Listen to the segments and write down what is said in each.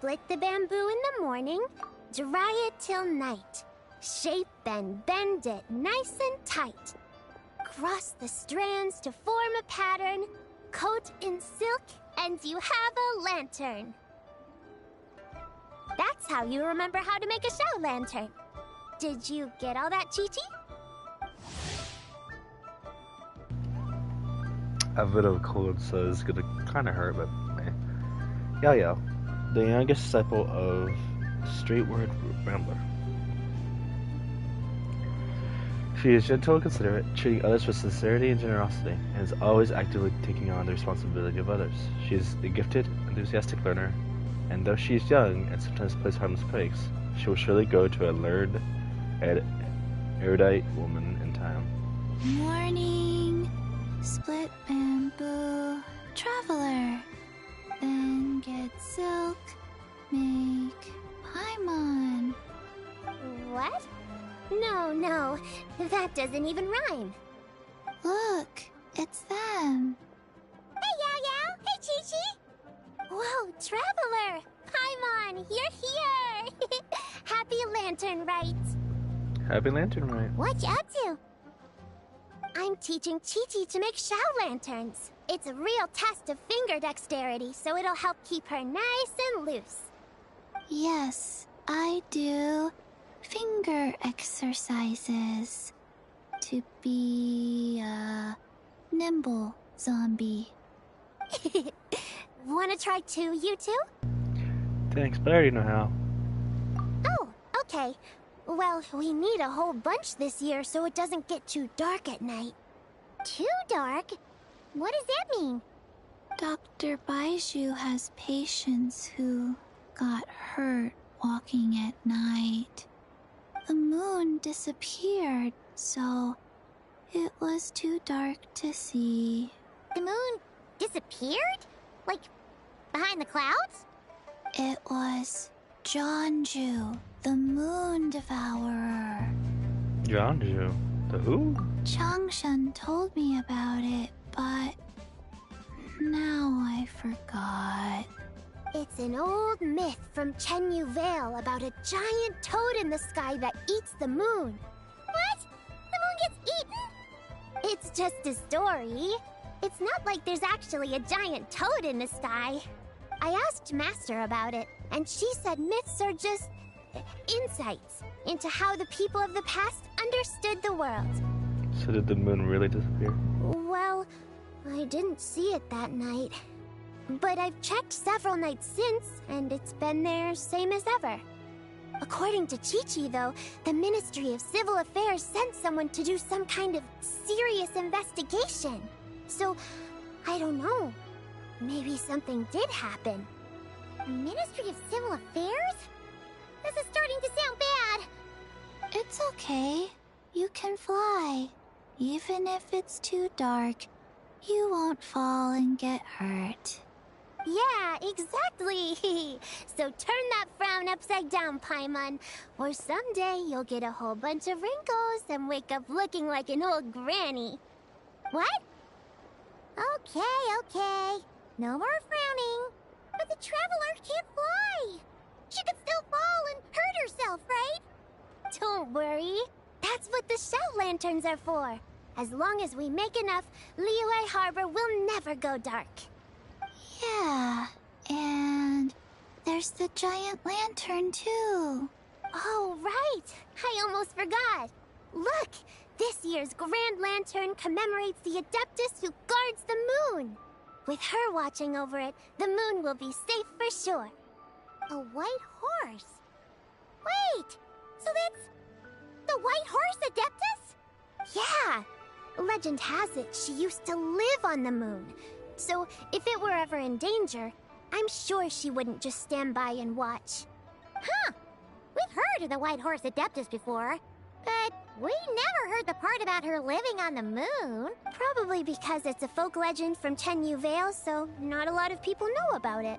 Split the bamboo in the morning, dry it till night. Shape and bend it nice and tight. Cross the strands to form a pattern, coat in silk, and you have a lantern. That's how you remember how to make a show lantern. Did you get all that, Chi-Chi? I have a bit of a cold, so it's gonna kind of hurt, but eh. Yao, the youngest disciple of Straightword Rambler. She is gentle and considerate, treating others with sincerity and generosity, and is always actively taking on the responsibility of others. She is a gifted, enthusiastic learner, and though she is young and sometimes plays harmless pranks, she will surely grow to a learned, erudite woman in time. Morning, split bamboo, traveler. Then get silk, make paimon. What? No, that doesn't even rhyme. Look, it's them. Hey, Yao! Hey, Chi-Chi! Whoa, Traveler! Paimon, you're here! Happy Lantern Rite! Happy Lantern Rite. What you up to? I'm teaching Chi-Chi to make show lanterns. It's a real test of finger dexterity, so it'll help keep her nice and loose. Yes, I do finger exercises to be a nimble zombie. Wanna try too, you two? Thanks, but I already know how. Oh, okay. Well, we need a whole bunch this year so it doesn't get too dark at night. Too dark? What does that mean? Dr. Baiju has patients who got hurt walking at night. The moon disappeared, so it was too dark to see. The moon disappeared? Like, behind the clouds? It was Jonju, the moon devourer. Jonju? The who? Changshan told me about it, but now I forgot. It's an old myth from Chenyu Vale about a giant toad in the sky that eats the moon. What? The moon gets eaten? It's just a story. It's not like there's actually a giant toad in the sky. I asked Master about it, and she said myths are just insights into how the people of the past understood the world. So did the moon really disappear? Well, I didn't see it that night. But I've checked several nights since, and it's been there same as ever. According to Chi-Chi, though, the Ministry of Civil Affairs sent someone to do some kind of serious investigation. So, I don't know. Maybe something did happen. Ministry of Civil Affairs? This is starting to sound bad. It's okay. You can fly. Even if it's too dark, you won't fall and get hurt. Yeah, exactly. So turn that frown upside down, Paimon, or someday you'll get a whole bunch of wrinkles and wake up looking like an old granny. What? Okay. No more frowning. But the Traveler can't fly. She could still fall and hurt herself, right? Don't worry. That's what the shell lanterns are for. As long as we make enough, Liyue Harbor will never go dark. Yeah, and there's the giant lantern too. Oh, right! I almost forgot. Look! This year's Grand Lantern commemorates the Adeptus who guards the moon. With her watching over it, the moon will be safe for sure. A white horse? Wait! So that's the White Horse Adeptus? Yeah! Legend has it she used to live on the moon. So if it were ever in danger, I'm sure she wouldn't just stand by and watch. Huh! We've heard of the White Horse Adeptus before, but we never heard the part about her living on the moon. Probably because it's a folk legend from Chenyu Vale, so not a lot of people know about it.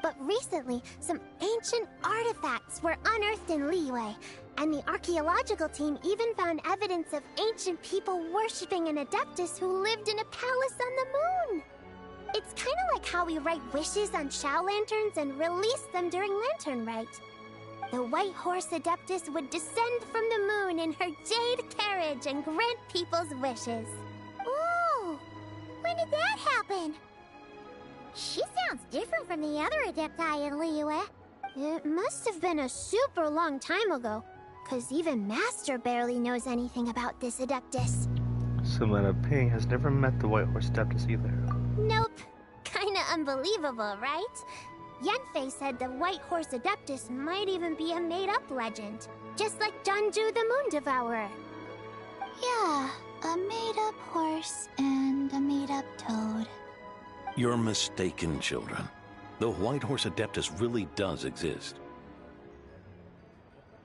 But recently, some ancient artifacts were unearthed in Liyue, and the archaeological team even found evidence of ancient people worshipping an Adeptus who lived in a palace on the moon. It's kind of like how we write wishes on Shao lanterns and release them during Lantern Rite. The White Horse Adeptus would descend from the moon in her jade carriage and grant people's wishes. Ooh! When did that happen? She sounds different from the other Adepti in Liyue. It must have been a super long time ago, 'cause even Master barely knows anything about this Adeptus. Simona Ping has never met the White Horse Adeptus either. Nope. Kinda unbelievable, right? Yanfei said the White Horse Adeptus might even be a made-up legend, just like Danju the Moon Devourer. Yeah, a made-up horse and a made-up toad. You're mistaken, children. The White Horse Adeptus really does exist.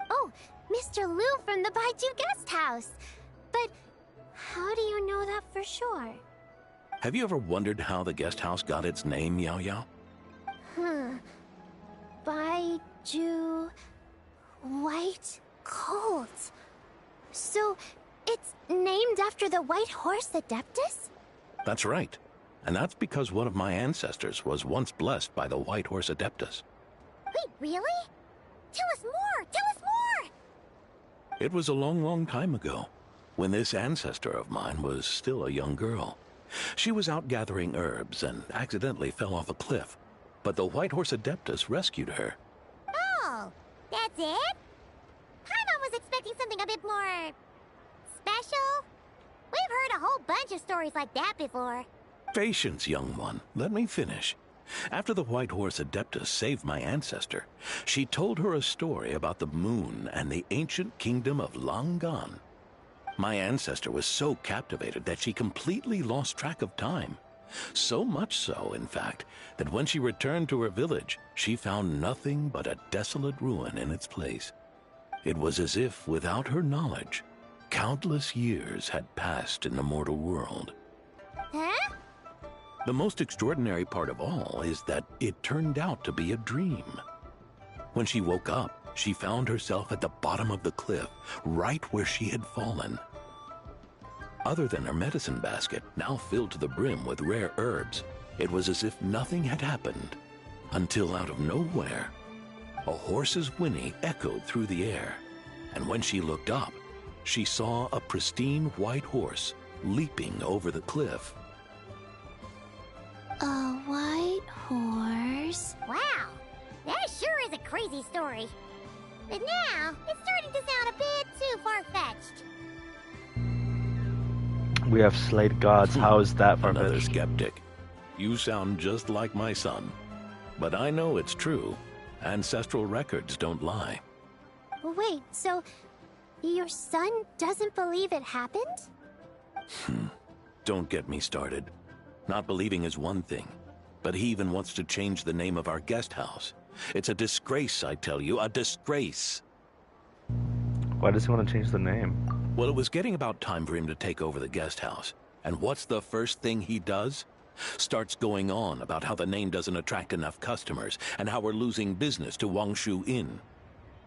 Oh, Mr. Liu from the Baiju Guest House. But how do you know that for sure? Have you ever wondered how the guest house got its name, Yao Yao? Baiju... White Colt. So, it's named after the White Horse Adeptus? That's right. And that's because one of my ancestors was once blessed by the White Horse Adeptus. Wait, really? Tell us more! Tell us more! It was a long, long time ago, when this ancestor of mine was still a young girl. She was out gathering herbs and accidentally fell off a cliff, but the White Horse Adeptus rescued her. Oh, that's it? Paimon was expecting something a bit more... special? We've heard a whole bunch of stories like that before. Patience, young one. Let me finish. After the White Horse Adeptus saved my ancestor, she told her a story about the moon and the ancient kingdom of Langan. My ancestor was so captivated that she completely lost track of time. So much so, in fact, that when she returned to her village, she found nothing but a desolate ruin in its place. It was as if, without her knowledge, countless years had passed in the mortal world. Huh? The most extraordinary part of all is that it turned out to be a dream. When she woke up, she found herself at the bottom of the cliff, right where she had fallen. Other than her medicine basket, now filled to the brim with rare herbs, it was as if nothing had happened. Until out of nowhere, a horse's whinny echoed through the air, and when she looked up, she saw a pristine white horse leaping over the cliff. A white horse? Wow, that sure is a crazy story. But now, it's starting to sound a bit too far-fetched. We have slayed gods. How is that Another far-fetched? skeptic. You sound just like my son. But I know it's true. Ancestral records don't lie. Wait, so your son doesn't believe it happened? Don't get me started. Not believing is one thing, but he even wants to change the name of our guest house. It's a disgrace, I tell you, a disgrace. Why does he want to change the name? Well, it was getting about time for him to take over the guest house. And what's the first thing he does? Starts going on about how the name doesn't attract enough customers and how we're losing business to Wangshu Inn.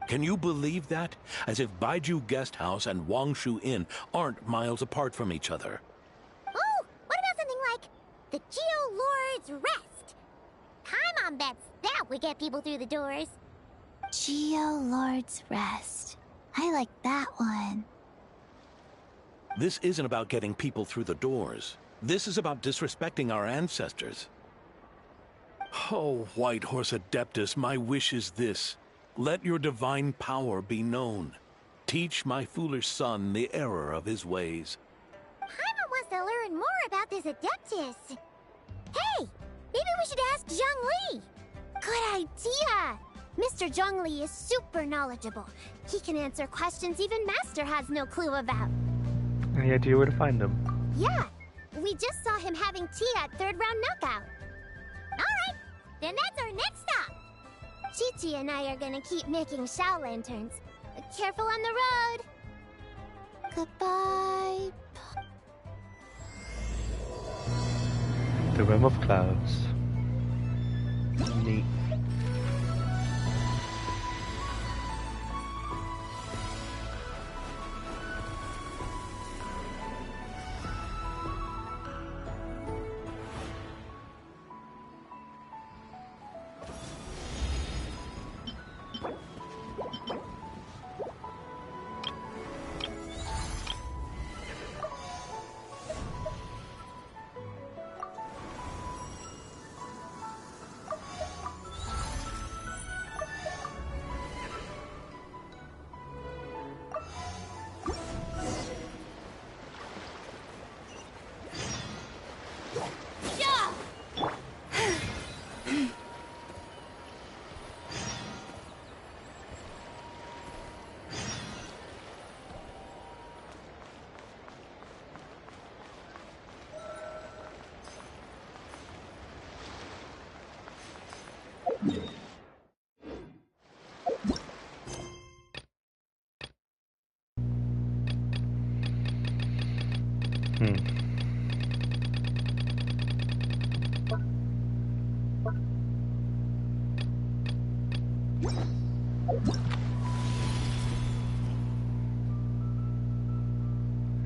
Can you believe that? As if Baiju Guest House and Wangshu Inn aren't miles apart from each other. Oh, what about something like the Geo Lord's Rest? Paimon bets that would get people through the doors. Geo Lord's Rest. I like that one. This isn't about getting people through the doors. This is about disrespecting our ancestors. Oh, White Horse Adeptus, my wish is this. Let your divine power be known. Teach my foolish son the error of his ways. Paimon wants to learn more about this Adeptus. Hey, maybe we should ask Zhang Li. Good idea! Mr. Zhongli is super knowledgeable. He can answer questions even Master has no clue about. Any idea where to find him? Yeah, we just saw him having tea at third round knockout. Alright, then that's our next stop. Chi-Chi and I are gonna keep making Shao lanterns. Careful on the road! Goodbye. The Realm of Clouds. Neat.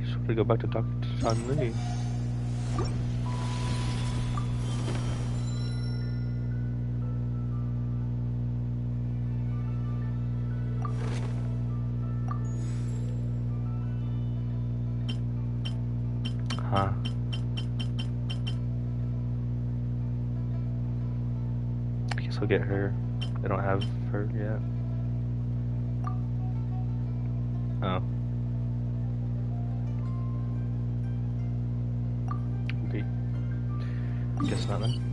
Should we go back to Dr. John Lee? Huh. I guess we'll get her. I don't have her yet. Oh. Okay. Guess not then.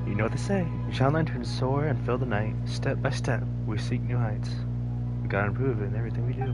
You know what they say. Shine lanterns soar and fill the night. Step by step, we seek new heights. We gotta improve in everything we do.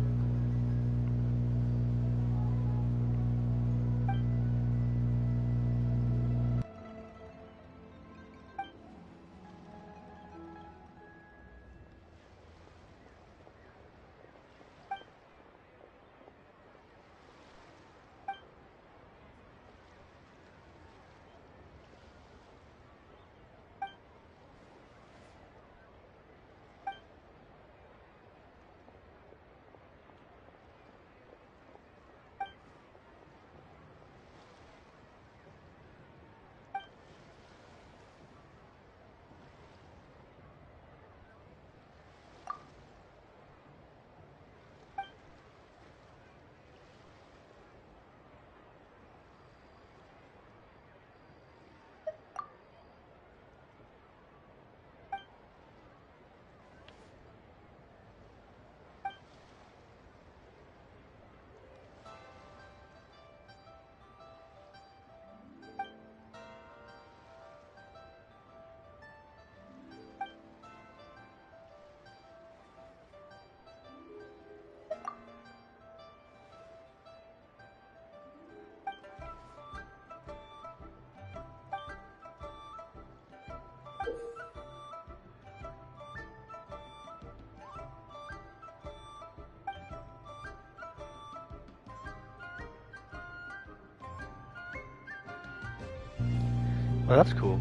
Well, that's cool.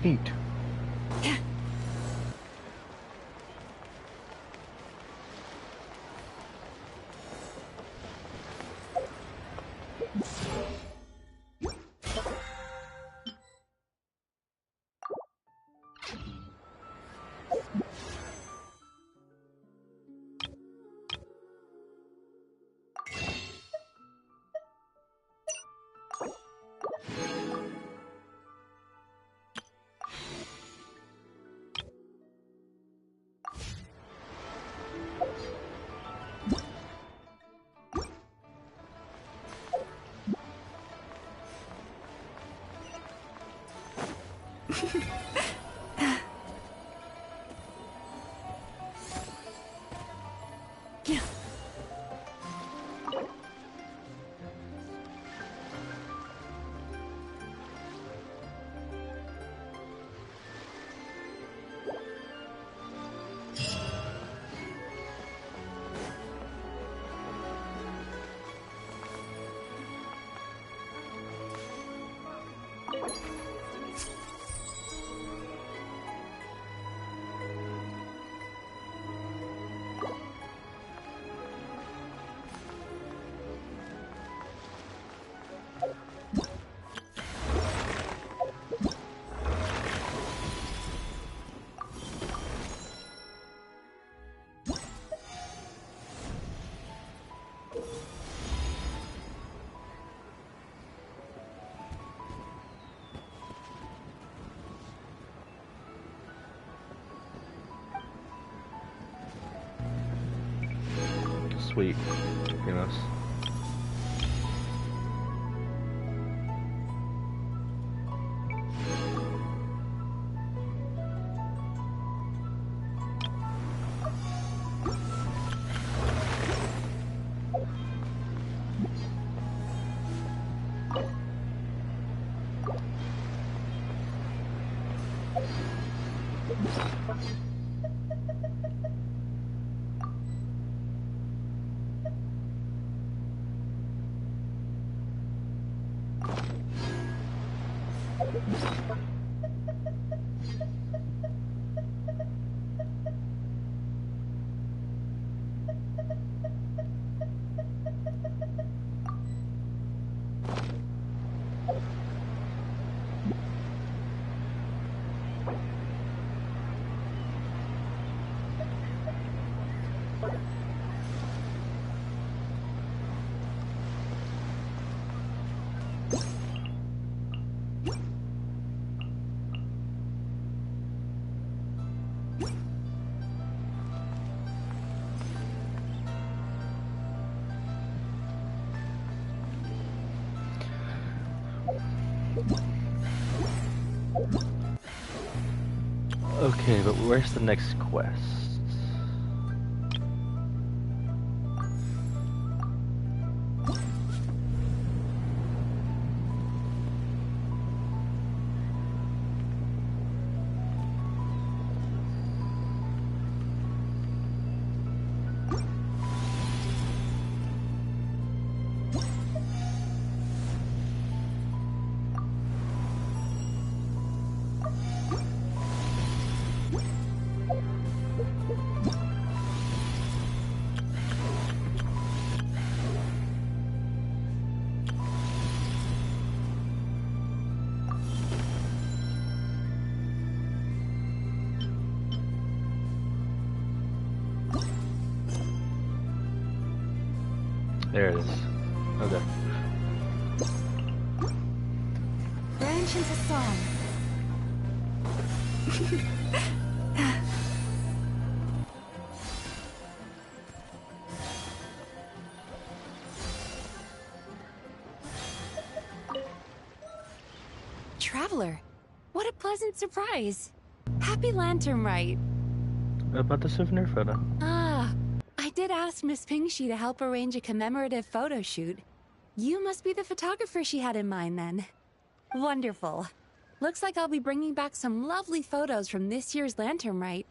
Heat. Sweet. You know. Okay, but where's the next quest? There it is. Okay. Branch into song. Traveler, what a pleasant surprise. Happy Lantern Rite. About the souvenir photo. Ah, I did ask Miss Pingshi to help arrange a commemorative photo shoot. You must be the photographer she had in mind then. Wonderful. Looks like I'll be bringing back some lovely photos from this year's Lantern Rite.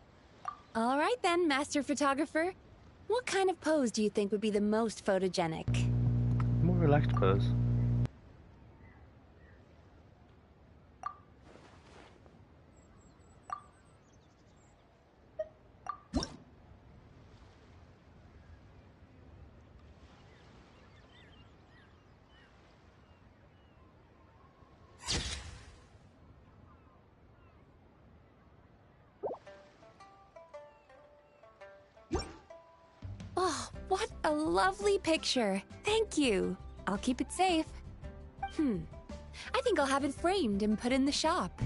All right then, Master Photographer. What kind of pose do you think would be the most photogenic? More relaxed pose. What a lovely picture. Thank you. I'll keep it safe. I think I'll have it framed and put in the shop.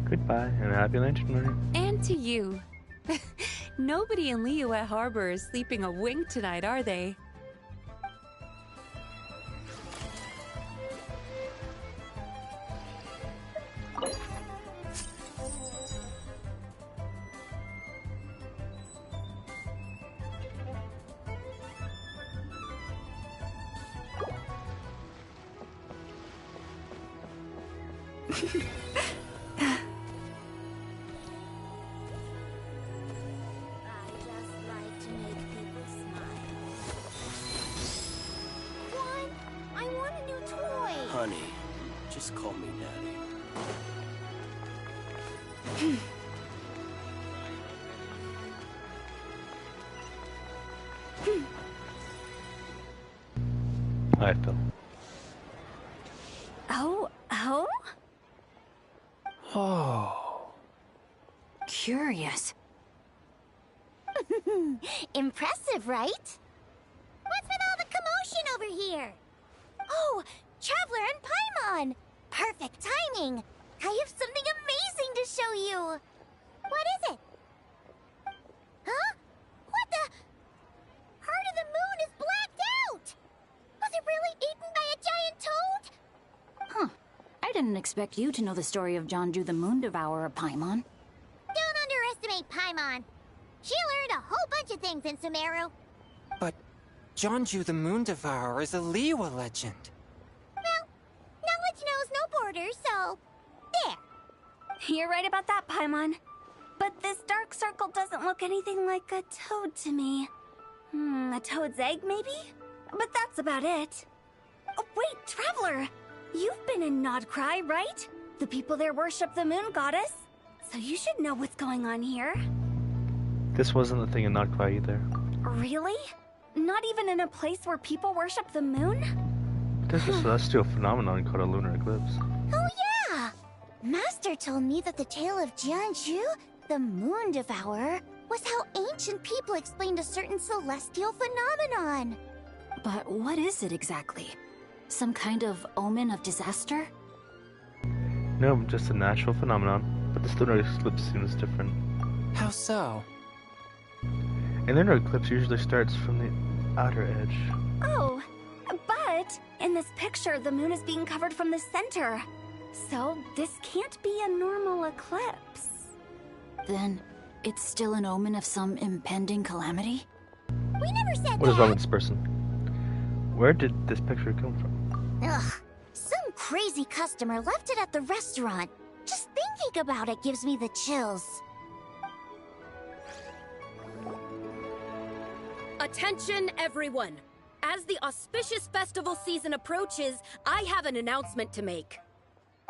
Goodbye, and a happy lantern night. And to you. Nobody in Liyue Harbor is sleeping a wink tonight, are they? Honey, just call me Daddy. Hi, Phil. Oh? Oh. Curious. Impressive, right? What's with all the commotion over here? Oh, Traveler and Paimon! Perfect timing! I have something amazing to show you! What is it? Huh? What the? Heart of the Moon is blacked out! Was it really eaten by a giant toad? Huh. I didn't expect you to know the story of Jonju the Moon Devourer, Paimon. Don't underestimate Paimon. She learned a whole bunch of things in Sumeru. But Jonju the Moon Devourer is a Liyue legend. Well, knowledge knows no borders, so... there. You're right about that, Paimon. But this dark circle doesn't look anything like a toad to me. A toad's egg, maybe? But that's about it. Oh, wait, Traveler! You've been in Nodcry, right? The people there worship the moon goddess. So you should know what's going on here. This wasn't the thing in Nodcry either. Really? Not even in a place where people worship the moon? There's a celestial phenomenon called a lunar eclipse. Oh yeah! Master told me that the tale of Jianzhu, the Moon Devourer, was how ancient people explained a certain celestial phenomenon. But what is it exactly? Some kind of omen of disaster? No, just a natural phenomenon, but this lunar eclipse seems different. How so? A lunar eclipse usually starts from the outer edge. Oh, but in this picture, the moon is being covered from the center. So this can't be a normal eclipse. Then it's still an omen of some impending calamity? We never said What is that! wrong with this person? Where did this picture come from? Ugh, some crazy customer left it at the restaurant. Just thinking about it gives me the chills. Attention, everyone! As the auspicious festival season approaches, I have an announcement to make.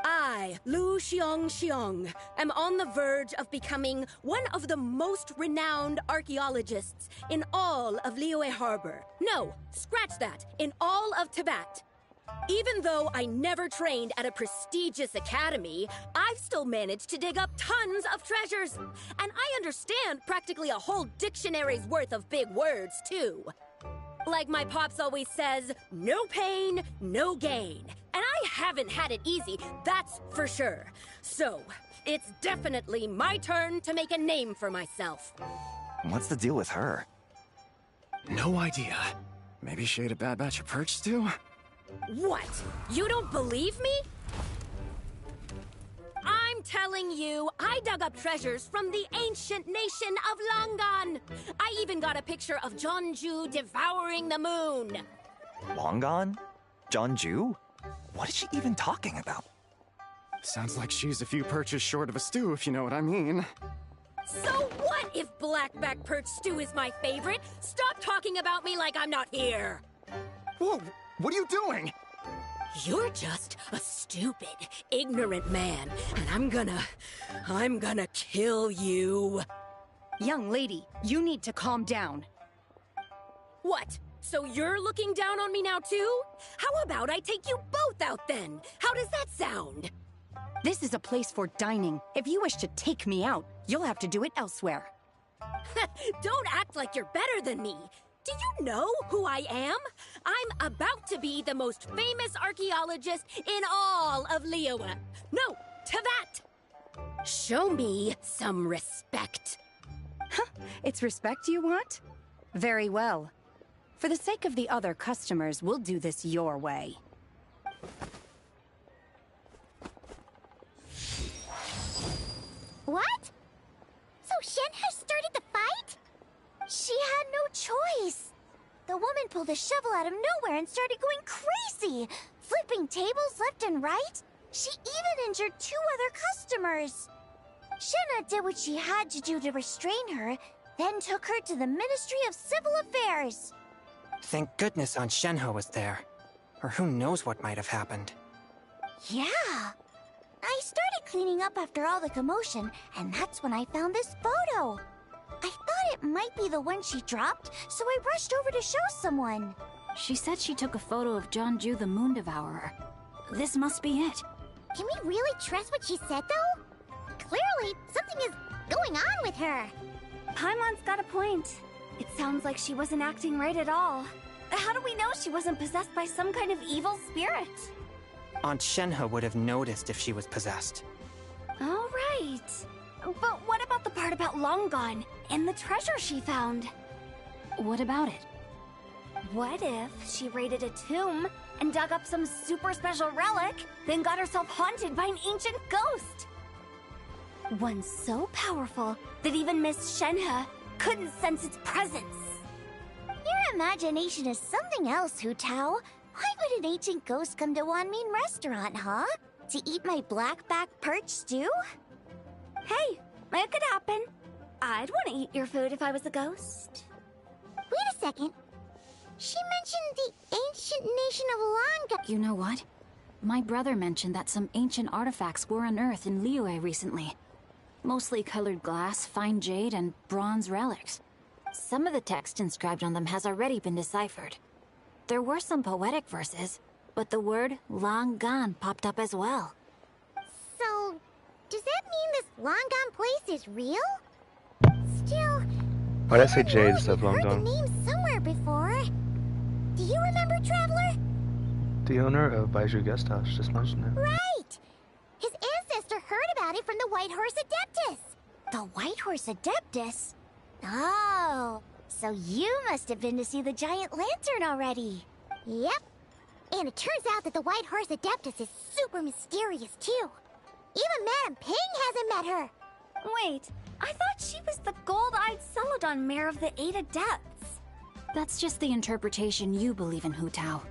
I, Lu Xiong, am on the verge of becoming one of the most renowned archaeologists in all of Liyue Harbor. No, scratch that, in all of Tibet. Even though I never trained at a prestigious academy, I've still managed to dig up tons of treasures. And I understand practically a whole dictionary's worth of big words, too. Like my pops always says, no pain, no gain. And I haven't had it easy, that's for sure. So, it's definitely my turn to make a name for myself. What's the deal with her? No idea. Maybe she ate a bad batch of perch stew? What? You don't believe me? I'm telling you, I dug up treasures from the ancient nation of Longan. I even got a picture of Jonju devouring the moon. Longan? Jonju? What is she even talking about? Sounds like she's a few perches short of a stew, if you know what I mean. So what if blackback perch stew is my favorite? Stop talking about me like I'm not here. Whoa, what are you doing? You're just a stupid, ignorant man, and I'm gonna kill you. Young lady, you need to calm down. What? So you're looking down on me now too? How about I take you both out then? How does that sound? This is a place for dining. If you wish to take me out, you'll have to do it elsewhere. Don't act like you're better than me. Do you know who I am? I'm about to be the most famous archaeologist in all of Liyue. No, Tevat! Show me some respect. It's respect you want? Very well. For the sake of the other customers, we'll do this your way. What? So Shen has started the fight? She had no choice. The woman pulled a shovel out of nowhere and started going crazy, flipping tables left and right. She even injured 2 other customers. Shenna did what she had to do to restrain her, then took her to the Ministry of Civil Affairs. Thank goodness Aunt Shenhe was there. Or who knows what might have happened. Yeah. I started cleaning up after all the commotion, and that's when I found this photo. I thought it might be the one she dropped, so I rushed over to show someone. She said she took a photo of Jonju the Moon Devourer. This must be it. Can we really trust what she said, though? Clearly, something is going on with her. Paimon's got a point. It sounds like she wasn't acting right at all. How do we know she wasn't possessed by some kind of evil spirit? Aunt Shenhe would have noticed if she was possessed. All right. But what about the part about Long Gone and the treasure she found? What about it? What if she raided a tomb and dug up some super special relic, then got herself haunted by an ancient ghost? One so powerful that even Miss Shenhe couldn't sense its presence. Your imagination is something else, Hu Tao. Why would an ancient ghost come to Wanmin restaurant, huh? To eat my blackback perch stew? Hey, it could happen. I'd want to eat your food if I was a ghost. Wait a second. She mentioned the ancient nation of Langa. You know what? My brother mentioned that some ancient artifacts were unearthed in Liyue recently. Mostly colored glass, fine jade, and bronze relics. Some of the text inscribed on them has already been deciphered. There were some poetic verses, but the word long gone popped up as well. So, does that mean this long gone place is real? Still, Why'd I say Jade I've instead of Long heard Gone? the name somewhere before. Do you remember, Traveler? The owner of Baiju Guest House just mentioned it. Right! His ancestor heard about it from the White Horse Adeptus. The White Horse Adeptus? Oh, so you must have been to see the giant lantern already. Yep. And it turns out that the White Horse Adeptus is super mysterious, too. Even Madame Ping hasn't met her. Wait, I thought she was the gold-eyed Celadon mare of the 8 Adepts. That's just the interpretation you believe in, Hu Tao.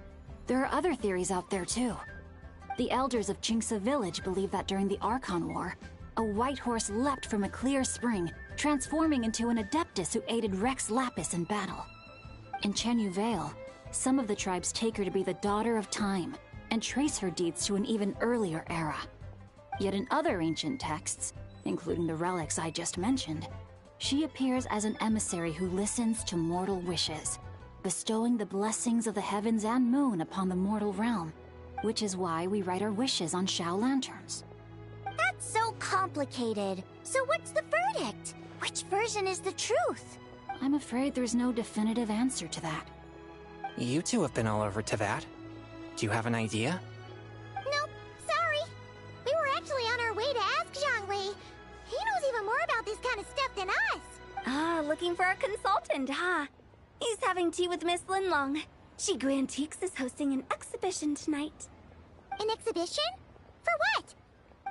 There are other theories out there too. The elders of Qingce village believe that during the Archon War, a white horse leapt from a clear spring, transforming into an Adeptus who aided Rex Lapis in battle. In Chenyu Vale, some of the tribes take her to be the daughter of time, and trace her deeds to an even earlier era. Yet in other ancient texts, including the relics I just mentioned, she appears as an emissary who listens to mortal wishes, bestowing the blessings of the heavens and moon upon the mortal realm, which is why we write our wishes on Shao lanterns. That's so complicated. So what's the verdict? Which version is the truth? I'm afraid there's no definitive answer to that. You two have been all over Tevat. Do you have an idea? Nope, sorry. We were actually on our way to ask Zhangwei. He knows even more about this kind of stuff than us. Ah, looking for a consultant, huh? He's having tea with Miss Linlong. Shigu Antiques is hosting an exhibition tonight. An exhibition? For what?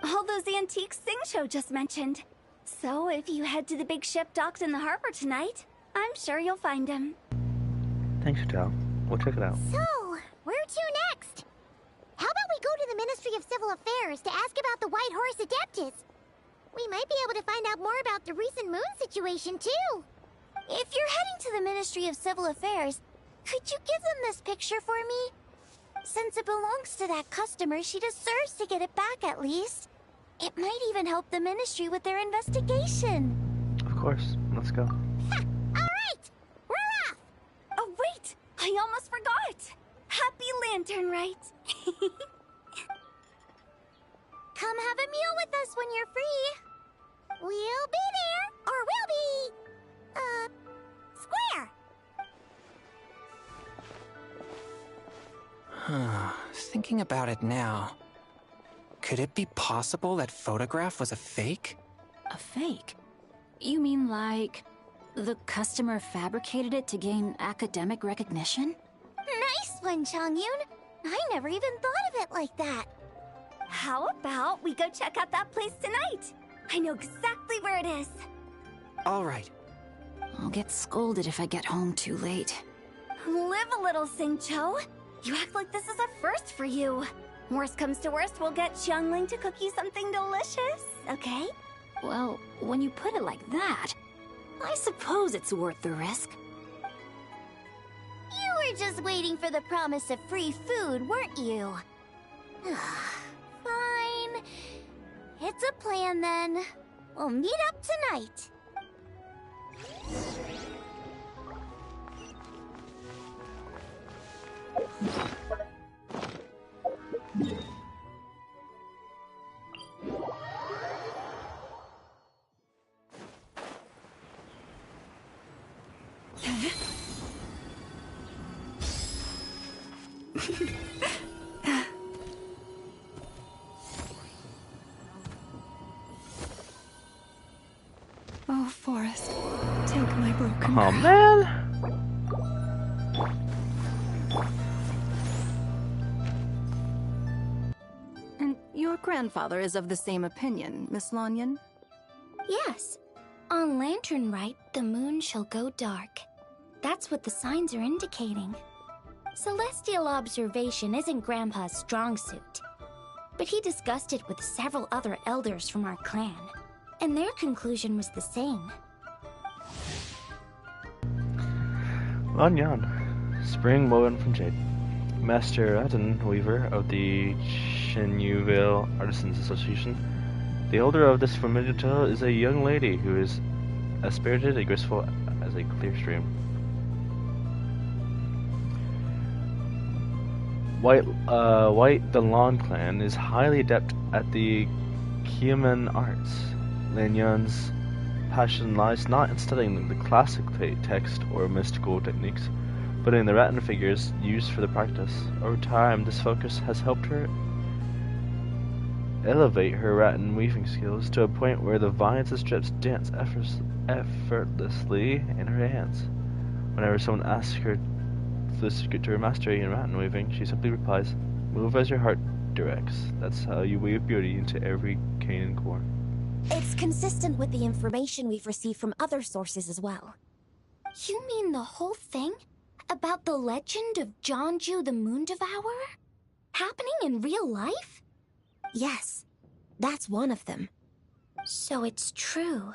All those antiques Sing Show just mentioned. So if you head to the big ship docked in the harbor tonight, I'm sure you'll find him. Thanks, Tao. We'll check it out. So, where to next? How about we go to the Ministry of Civil Affairs to ask about the White Horse Adeptus? We might be able to find out more about the recent moon situation, too. If you're heading to the Ministry of Civil Affairs, could you give them this picture for me? Since it belongs to that customer, she deserves to get it back at least. It might even help the Ministry with their investigation. Of course. Let's go. Ha! Alright! We're off! Oh, wait! I almost forgot! Happy Lantern Rite! Come have a meal with us when you're free. We'll be there, or we'll be... square. thinking about it now. Could it be possible that photograph was a fake? A fake? You mean like the customer fabricated it to gain academic recognition? Nice one, Chongyun. I never even thought of it like that. How about we go check out that place tonight? I know exactly where it is. All right. I'll get scolded if I get home too late. Live a little, Singcho. You act like this is a first for you. Worst comes to worst, we'll get Xiangling to cook you something delicious, okay? Well, when you put it like that, I suppose it's worth the risk. You were just waiting for the promise of free food, weren't you? Fine. It's a plan then. We'll meet up tonight. Oh, Forest, take my broken Oh crown. man! And your grandfather is of the same opinion, Miss Lanyan? Yes. On Lantern Rite, the moon shall go dark. That's what the signs are indicating. Celestial observation isn't Grandpa's strong suit. But he discussed it with several other elders from our clan, and their conclusion was the same. Lanyan, spring woven from jade. Master Aden Weaver of the Chenyuville Artisans Association. The holder of this familiar tale is a young lady who is as spirited and graceful as a clear stream. White the Lawn clan is highly adept at the Kieman arts. Lanyan's passion lies not in studying the classic text or mystical techniques, but in the rattan figures used for the practice. Over time, this focus has helped her elevate her rattan weaving skills to a point where the vines and strips dance effortlessly in her hands. Whenever someone asks her the secret to her mastery in rattan weaving, she simply replies, "Move as your heart directs. That's how you weave beauty into every cane and core." It's consistent with the information we've received from other sources as well. You mean the whole thing? About the legend of Jeonju the Moon Devourer? Happening in real life? Yes, that's one of them. So it's true.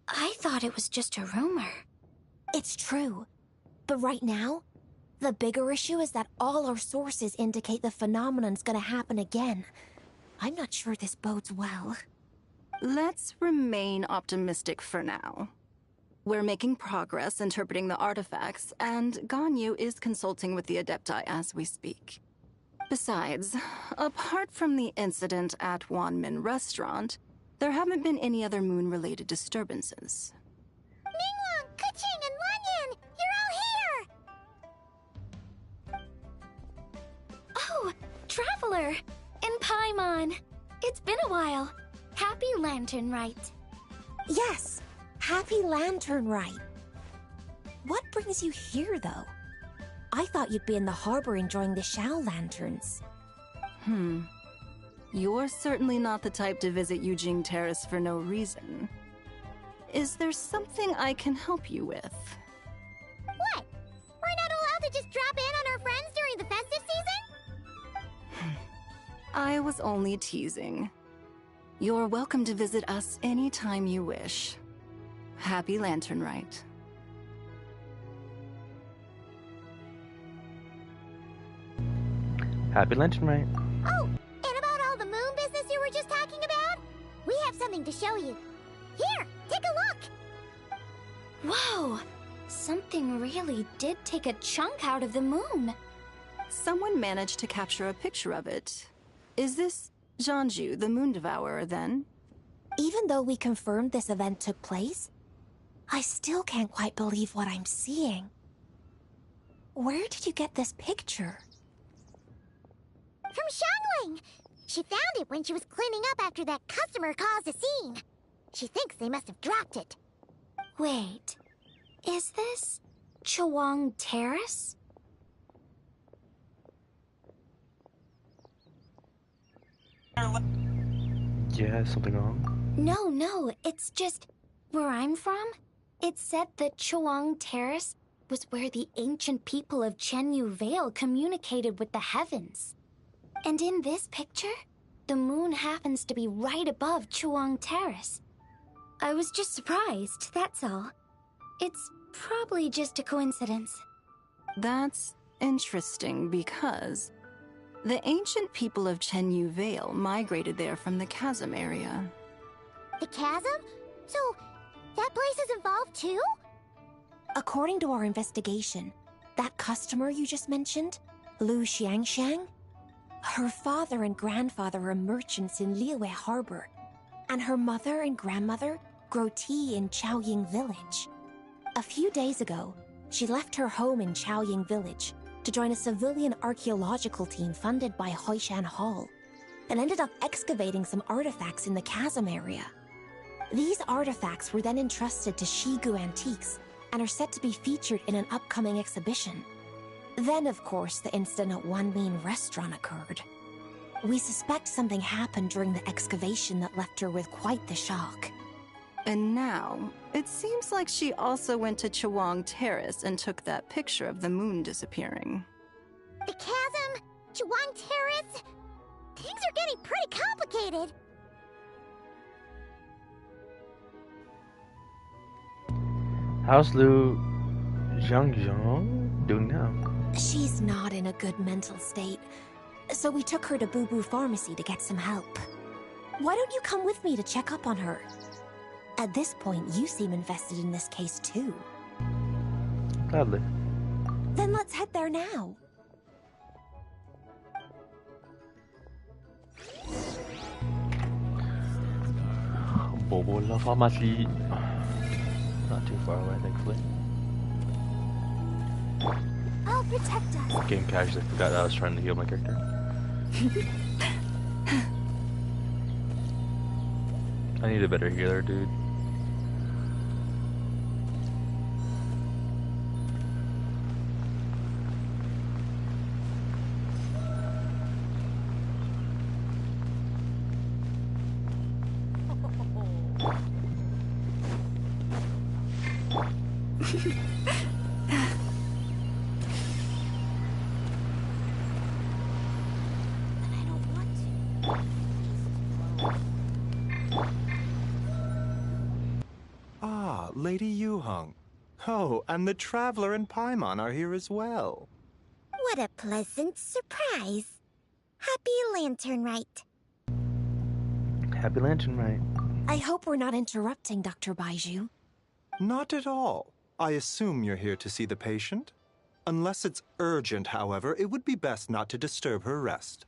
I thought it was just a rumor. It's true. But right now, the bigger issue is that all our sources indicate the phenomenon's gonna happen again. I'm not sure this bodes well. Let's remain optimistic for now. We're making progress interpreting the artifacts, and Ganyu is consulting with the Adepti as we speak. Besides, apart from the incident at Wanmin Restaurant, there haven't been any other moon-related disturbances. Mingwang, Keqing, and Lanyan! You're all here! Oh, Traveler! In Paimon! It's been a while. Happy Lantern Rite. Yes, happy Lantern Rite. What brings you here, though? I thought you'd be in the harbor enjoying the Shao lanterns. You're certainly not the type to visit Yujing Terrace for no reason. Is there something I can help you with? What? We're not allowed to just drop in on our friends during the festive season? I was only teasing. You're welcome to visit us anytime you wish. Happy Lantern Rite. Happy Lantern Rite. Oh, and about all the moon business you were just talking about? We have something to show you. Here, take a look! Whoa! Something really did take a chunk out of the moon. Someone managed to capture a picture of it. Is this Jeonju, the Moon Devourer, then? Even though we confirmed this event took place, I still can't quite believe what I'm seeing. Where did you get this picture? From Xiangling! She found it when she was cleaning up after that customer caused a scene. She thinks they must have dropped it. Wait, is this Chawang Terrace? Yeah, something wrong? No, it's just where I'm from. It said that Chawang Terrace was where the ancient people of Chenyu Vale communicated with the heavens. And in this picture, the moon happens to be right above Chawang Terrace. I was just surprised, that's all. It's probably just a coincidence. That's interesting because the ancient people of Chenyu Vale migrated there from the chasm area. The chasm? So, that place is involved too? According to our investigation, that customer you just mentioned, Lu Xiangxiang, her father and grandfather are merchants in Liyue Harbor, and her mother and grandmother grow tea in Chaoying Village. A few days ago, she left her home in Chaoying Village to join a civilian archaeological team funded by Hoishan Hall, and ended up excavating some artifacts in the chasm area. These artifacts were then entrusted to Shigu Antiques and are set to be featured in an upcoming exhibition. Then, of course, the incident at Wanmin Restaurant occurred. We suspect something happened during the excavation that left her with quite the shock. And now, it seems like she also went to Chawang Terrace and took that picture of the moon disappearing. The chasm? Chawang Terrace? Things are getting pretty complicated. How's Lu Zhangzhong doing now? She's not in a good mental state, so we took her to Boo Boo Pharmacy to get some help. Why don't you come with me to check up on her? At this point, you seem invested in this case too. Gladly. Then let's head there now. Bobo La Pharmacie. Not too far away, thankfully. I'll protect us. Game casually forgot that I was trying to heal my character. I need a better healer, dude. Lady Yuheng. Oh, and the Traveler and Paimon are here as well. What a pleasant surprise. Happy Lantern Rite. Happy Lantern Rite. I hope we're not interrupting Dr. Baiju. Not at all. I assume you're here to see the patient? Unless it's urgent, however, it would be best not to disturb her rest.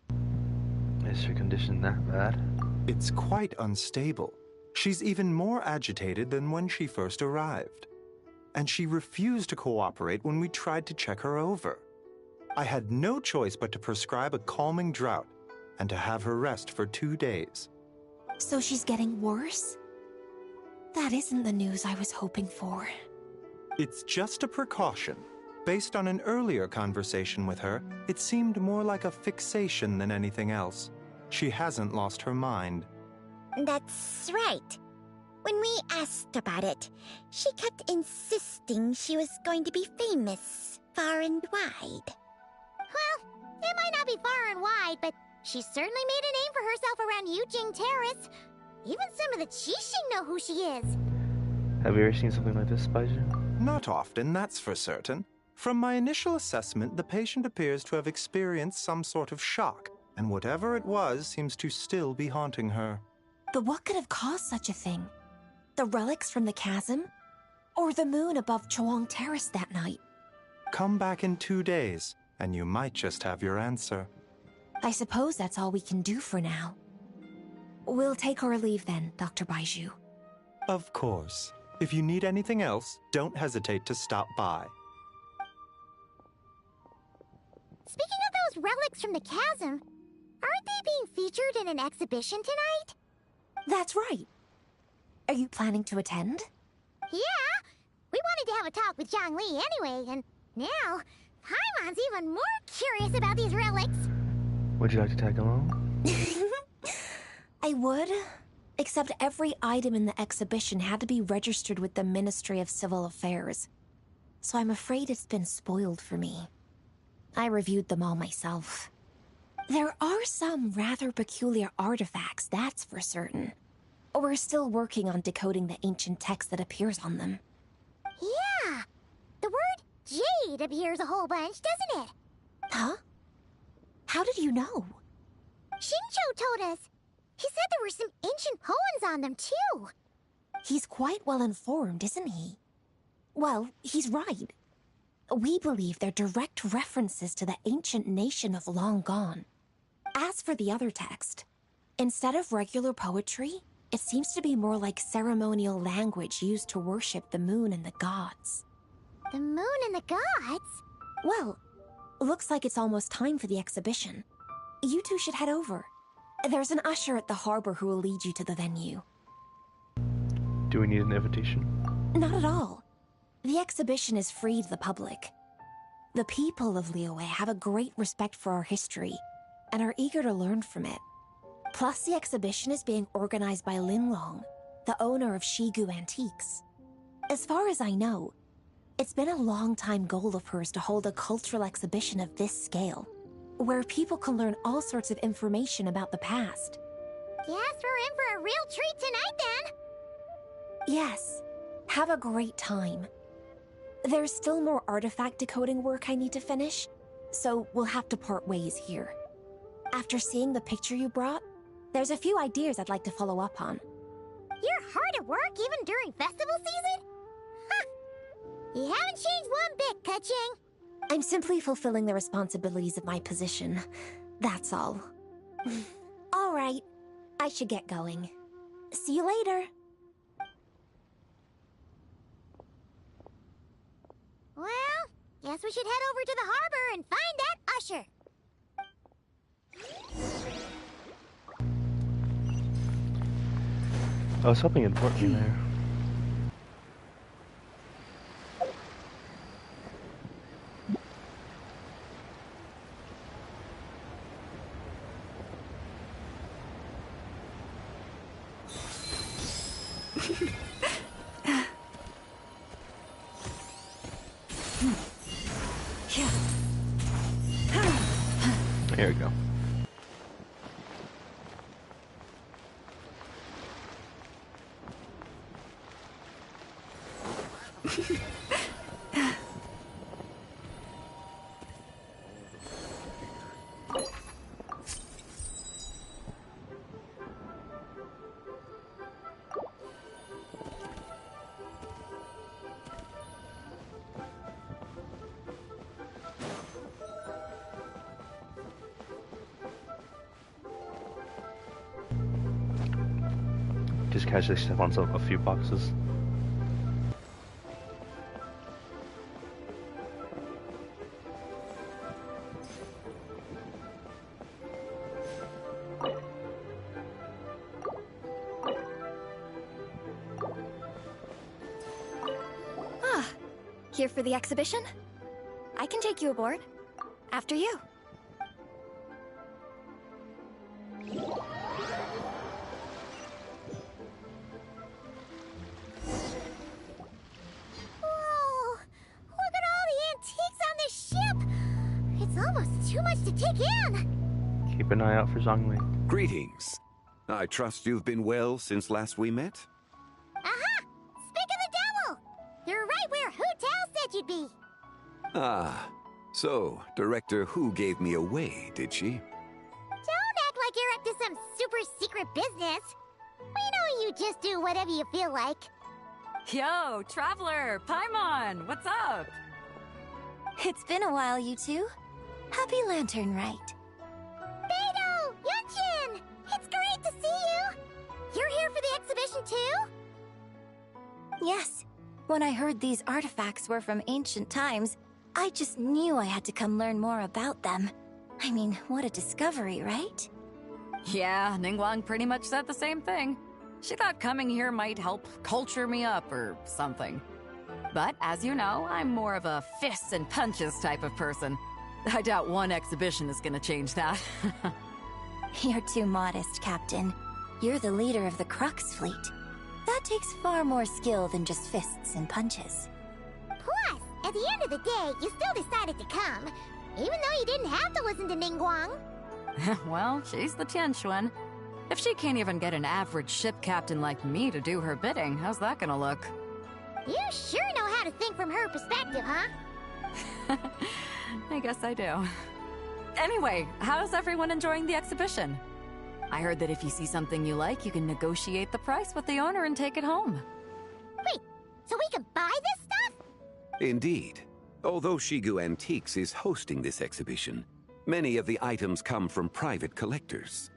Is her condition that bad? It's quite unstable. She's even more agitated than when she first arrived. And she refused to cooperate when we tried to check her over. I had no choice but to prescribe a calming draught and to have her rest for 2 days. So she's getting worse? That isn't the news I was hoping for. It's just a precaution. Based on an earlier conversation with her, it seemed more like a fixation than anything else. She hasn't lost her mind. That's right. When we asked about it, she kept insisting she was going to be famous far and wide. Well, it might not be far and wide, but she certainly made a name for herself around Yujing Terrace. Even some of the Qixing know who she is. Have you ever seen something like this, Baiju? Not often, that's for certain. From my initial assessment, the patient appears to have experienced some sort of shock, and whatever it was seems to still be haunting her. But what could have caused such a thing? The relics from the chasm? Or the moon above Chawang Terrace that night? Come back in 2 days, and you might just have your answer. I suppose that's all we can do for now. We'll take our leave then, Dr. Baiju. Of course. If you need anything else, don't hesitate to stop by. Speaking of those relics from the chasm, Aren't they being featured in an exhibition tonight? That's right. Are you planning to attend? Yeah! We wanted to have a talk with Zhongli anyway, and now Paimon's even more curious about these relics. Would you like to tag along? I would, except every item in the exhibition had to be registered with the Ministry of Civil Affairs. So I'm afraid it's been spoiled for me. I reviewed them all myself. There are some rather peculiar artifacts, that's for certain. We're still working on decoding the ancient text that appears on them. Yeah! The word jade appears a whole bunch, doesn't it? Huh? How did you know? Shincho told us. He said there were some ancient poems on them, too. He's quite well informed, isn't he? Well, he's right. We believe they're direct references to the ancient nation of long gone. As for the other text, instead of regular poetry, it seems to be more like ceremonial language used to worship the moon and the gods. The moon and the gods? Well, looks like it's almost time for the exhibition. You two should head over. There's an usher at the harbor who will lead you to the venue. Do we need an invitation? Not at all. The exhibition is free to the public. The people of Liyue have a great respect for our history and are eager to learn from it. Plus, the exhibition is being organized by Linlong, the owner of Shigu Antiques. As far as I know, it's been a long-time goal of hers to hold a cultural exhibition of this scale, where people can learn all sorts of information about the past. Guess we're in for a real treat tonight, then. Yes, have a great time. There's still more artifact decoding work I need to finish, so we'll have to part ways here. After seeing the picture you brought, there's a few ideas I'd like to follow up on. You're hard at work even during festival season? Huh. You haven't changed one bit, Keqing. I'm simply fulfilling the responsibilities of my position. That's all. All right, I should get going. See you later. Well, guess we should head over to the harbor and find that usher. I was hoping it'd port me there. Here we go. Just casually step on a few boxes. Ah, here for the exhibition? I can take you aboard. After you. Keep an eye out for Zhongli. Greetings. I trust you've been well since last we met? Aha! Speak of the devil! You're right where Hu Tao said you'd be. Ah, so Director Hu gave me away, did she? Don't act like you're up to some super secret business. We know you just do whatever you feel like. Yo, Traveler, Paimon, what's up? It's been a while, you two. Happy Lantern Rite. Beidou! Yunchin! It's great to see you! You're here for the exhibition too? Yes. When I heard these artifacts were from ancient times, I just knew I had to come learn more about them. I mean, what a discovery, right? Yeah, Ningguang pretty much said the same thing. She thought coming here might help culture me up or something. But as you know, I'm more of a fists and punches type of person. I doubt one exhibition is gonna change that. You're too modest, Captain. You're the leader of the Crux fleet. That takes far more skill than just fists and punches. Plus, at the end of the day, you still decided to come, even though you didn't have to listen to Ningguang. Well, she's the Tianquan. If she can't even get an average ship captain like me to do her bidding, how's that gonna look? You sure know how to think from her perspective, huh? I guess I do. Anyway, how's everyone enjoying the exhibition? I heard that if you see something you like, you can negotiate the price with the owner and take it home. Wait, so we can buy this stuff? Indeed. Although Shigu Antiques is hosting this exhibition, many of the items come from private collectors.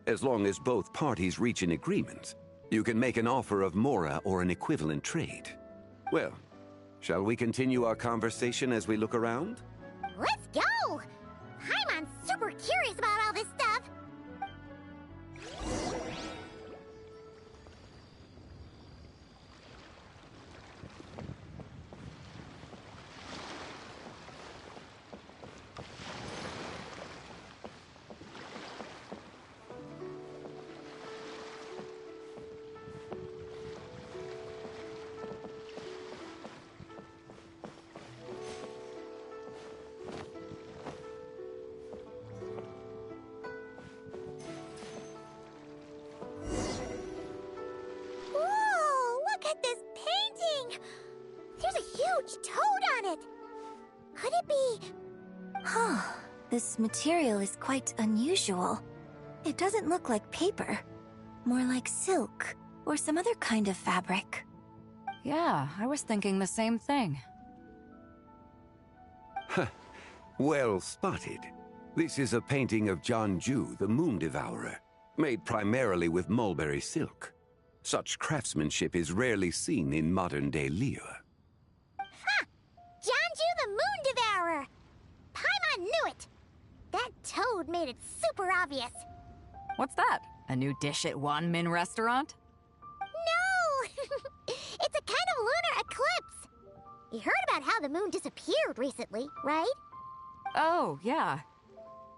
As long as both parties reach an agreement, you can make an offer of Mora or an equivalent trade. Well, shall we continue our conversation as we look around? Let's go! Paimon's super curious about all this stuff. Toad on it! Could it be... Huh. This material is quite unusual. It doesn't look like paper. More like silk, or some other kind of fabric. Yeah, I was thinking the same thing. Well spotted. This is a painting of Jianju, the Moon Devourer, made primarily with mulberry silk. Such craftsmanship is rarely seen in modern-day Liyue. Jianju the Moon Devourer! Paimon knew it! That toad made it super obvious. What's that? A new dish at Wanmin restaurant? No! It's a kind of lunar eclipse. You heard about how the moon disappeared recently, right? Oh, yeah.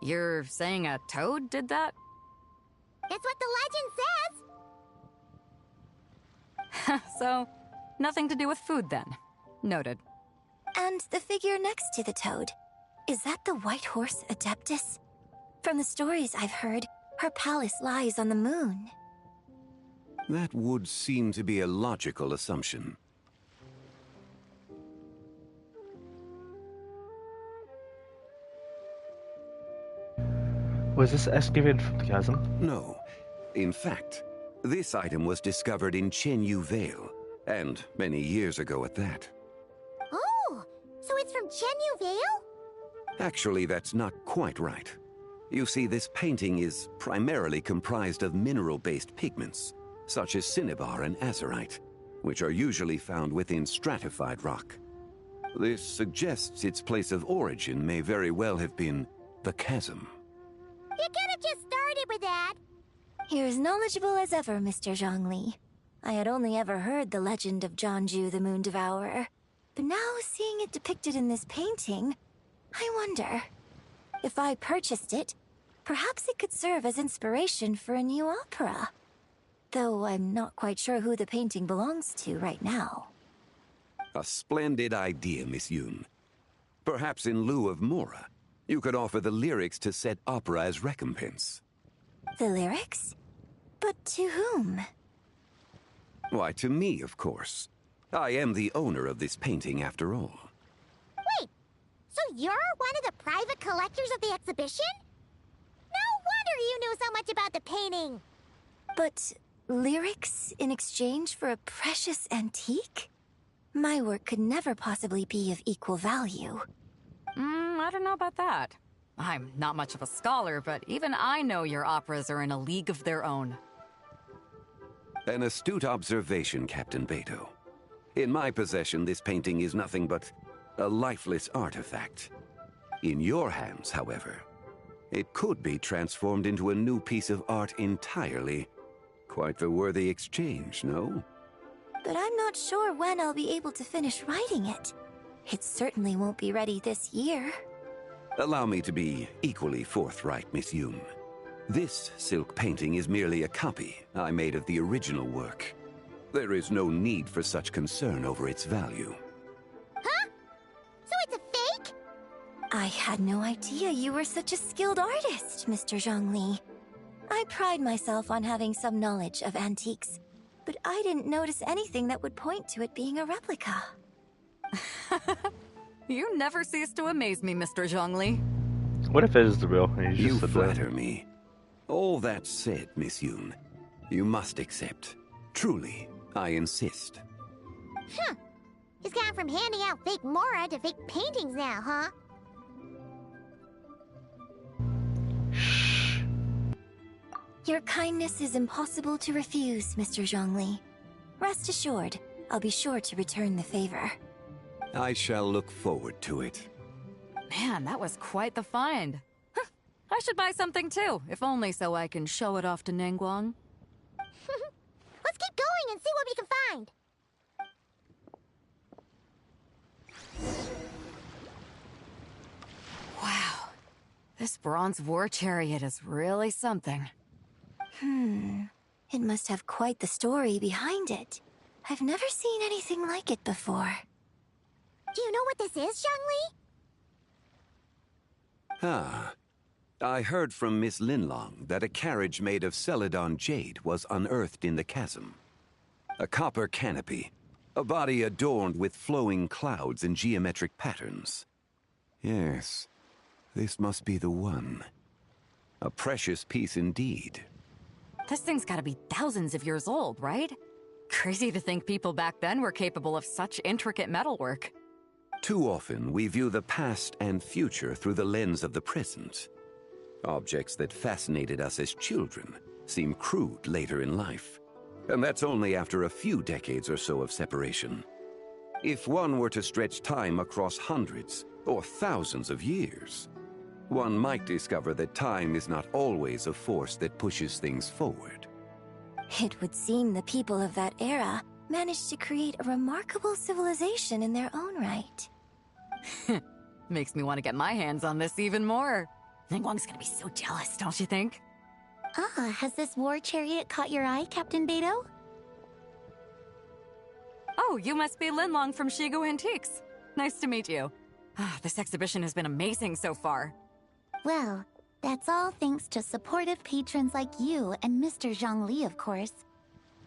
You're saying a toad did that? That's what the legend says. So, nothing to do with food then. Noted. And the figure next to the toad. Is that the white horse Adeptus? From the stories I've heard, her palace lies on the moon. That would seem to be a logical assumption. Was this excavated from the chasm? No. In fact, this item was discovered in Chenyu Vale, and many years ago at that. Oh, so it's from Chenyu Vale? Actually, that's not quite right. You see, this painting is primarily comprised of mineral-based pigments, such as cinnabar and azurite, which are usually found within stratified rock. This suggests its place of origin may very well have been the chasm. You could have just started with that. You're as knowledgeable as ever, Mr. Zhongli. I had only ever heard the legend of Jianju the Moon Devourer, but now seeing it depicted in this painting, I wonder, if I purchased it, perhaps it could serve as inspiration for a new opera. Though I'm not quite sure who the painting belongs to right now. A splendid idea, Miss Yoon. Perhaps in lieu of Mora, you could offer the lyrics to said opera as recompense. The lyrics? But to whom? Why, to me, of course. I am the owner of this painting, after all. Wait, so you're one of the private collectors of the exhibition? No wonder you knew so much about the painting. But lyrics in exchange for a precious antique? My work could never possibly be of equal value. I don't know about that. I'm not much of a scholar, but even I know your operas are in a league of their own. An astute observation, Captain Beto. In my possession, this painting is nothing but a lifeless artifact. In your hands, however, It could be transformed into a new piece of art entirely. Quite the worthy exchange, no? But I'm not sure when I'll be able to finish writing it. It certainly won't be ready this year. Allow me to be equally forthright, Miss Yoon. This silk painting is merely a copy I made of the original work. There is no need for such concern over its value. Huh? So it's a fake? I had no idea you were such a skilled artist, Mr. Zhongli. I pride myself on having some knowledge of antiques, but I didn't notice anything that would point to it being a replica. You never cease to amaze me, Mr. Zhongli. What if it is the real? And You flatter me. All that said, Miss Yoon, you must accept. Truly, I insist. Huh. He's gone from handing out fake Mora to fake paintings now, huh? Your kindness is impossible to refuse, Mr. Zhongli. Rest assured, I'll be sure to return the favor. I shall look forward to it. Man, that was quite the find. Huh, I should buy something too, if only so I can show it off to Ningguang. Let's keep going and see what we can find. Wow, this bronze war chariot is really something. It must have quite the story behind it. I've never seen anything like it before. Do you know what this is, Zhongli? Ah. I heard from Miss Linlong that a carriage made of Celadon jade was unearthed in the chasm. A copper canopy, a body adorned with flowing clouds and geometric patterns. Yes, this must be the one. A precious piece indeed. This thing's gotta be thousands of years old, right? Crazy to think people back then were capable of such intricate metalwork. Too often, we view the past and future through the lens of the present. Objects that fascinated us as children seem crude later in life. And that's only after a few decades or so of separation. If one were to stretch time across hundreds or thousands of years, one might discover that time is not always a force that pushes things forward. It would seem the people of that era managed to create a remarkable civilization in their own right. Makes me want to get my hands on this even more. Ningguang's gonna be so jealous, don't you think? Ah, has this war chariot caught your eye, Captain Beidou? Oh, you must be Linlong from Shigo Antiques. Nice to meet you. This exhibition has been amazing so far. Well, that's all thanks to supportive patrons like you and Mr. Zhongli, of course.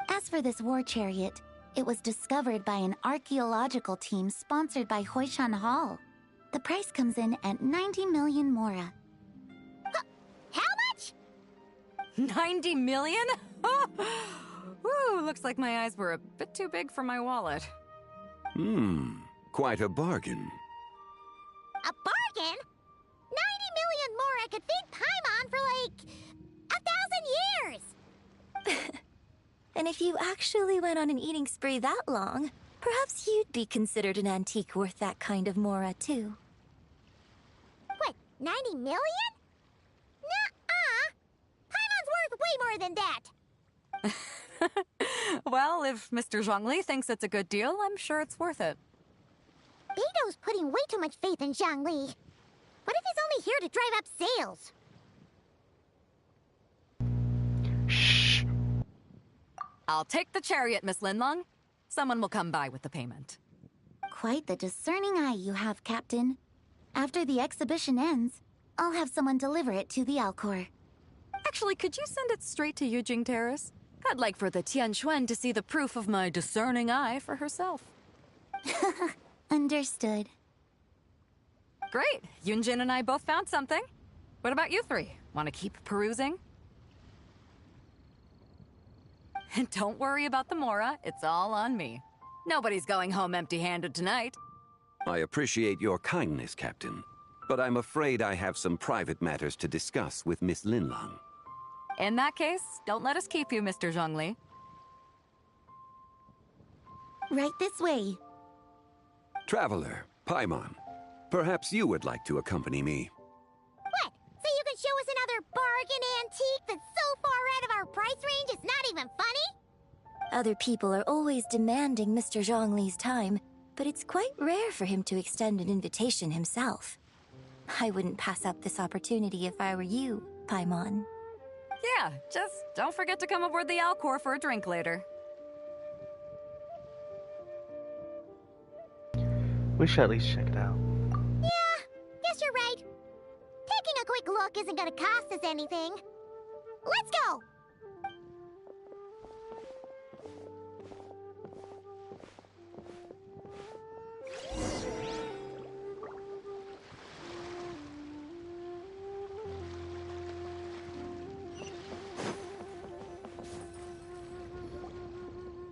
As for this war chariot, it was discovered by an archaeological team sponsored by Hoishan Hall. The price comes in at 90 million Mora. How much? 90 million? Woo, looks like my eyes were a bit too big for my wallet. Quite a bargain. A bargain? 90 million Mora could feed Paimon for like 1,000 years! And if you actually went on an eating spree that long, perhaps you'd be considered an antique worth that kind of Mora, too. What, 90 million? Nuh-uh! Paimon's worth way more than that! Well, if Mr. Zhongli thinks it's a good deal, I'm sure it's worth it. Beidou's putting way too much faith in Zhongli. What if he's only here to drive up sales? Shh. I'll take the chariot, Miss Linlong. Someone will come by with the payment. Quite the discerning eye you have, Captain. After the exhibition ends, I'll have someone deliver it to the Alcor. Actually, could you send it straight to Yujing Terrace? I'd like for the Tianquan to see the proof of my discerning eye for herself. Understood. Great. Yunjin and I both found something. What about you three? Want to keep perusing? And don't worry about the Mora. It's all on me. Nobody's going home empty-handed tonight. I appreciate your kindness, Captain, but I'm afraid I have some private matters to discuss with Miss Linlong. In that case, don't let us keep you, Mr. Zhongli. Right this way. Traveler, Paimon, perhaps you would like to accompany me. What? So you can show Other people are always demanding Mr. Zhongli's time, but it's quite rare for him to extend an invitation himself. I wouldn't pass up this opportunity if I were you, Paimon. Yeah, just don't forget to come aboard the Alcor for a drink later. We should at least check it out. Yeah, guess you're right. Taking a quick look isn't gonna cost us anything. Let's go!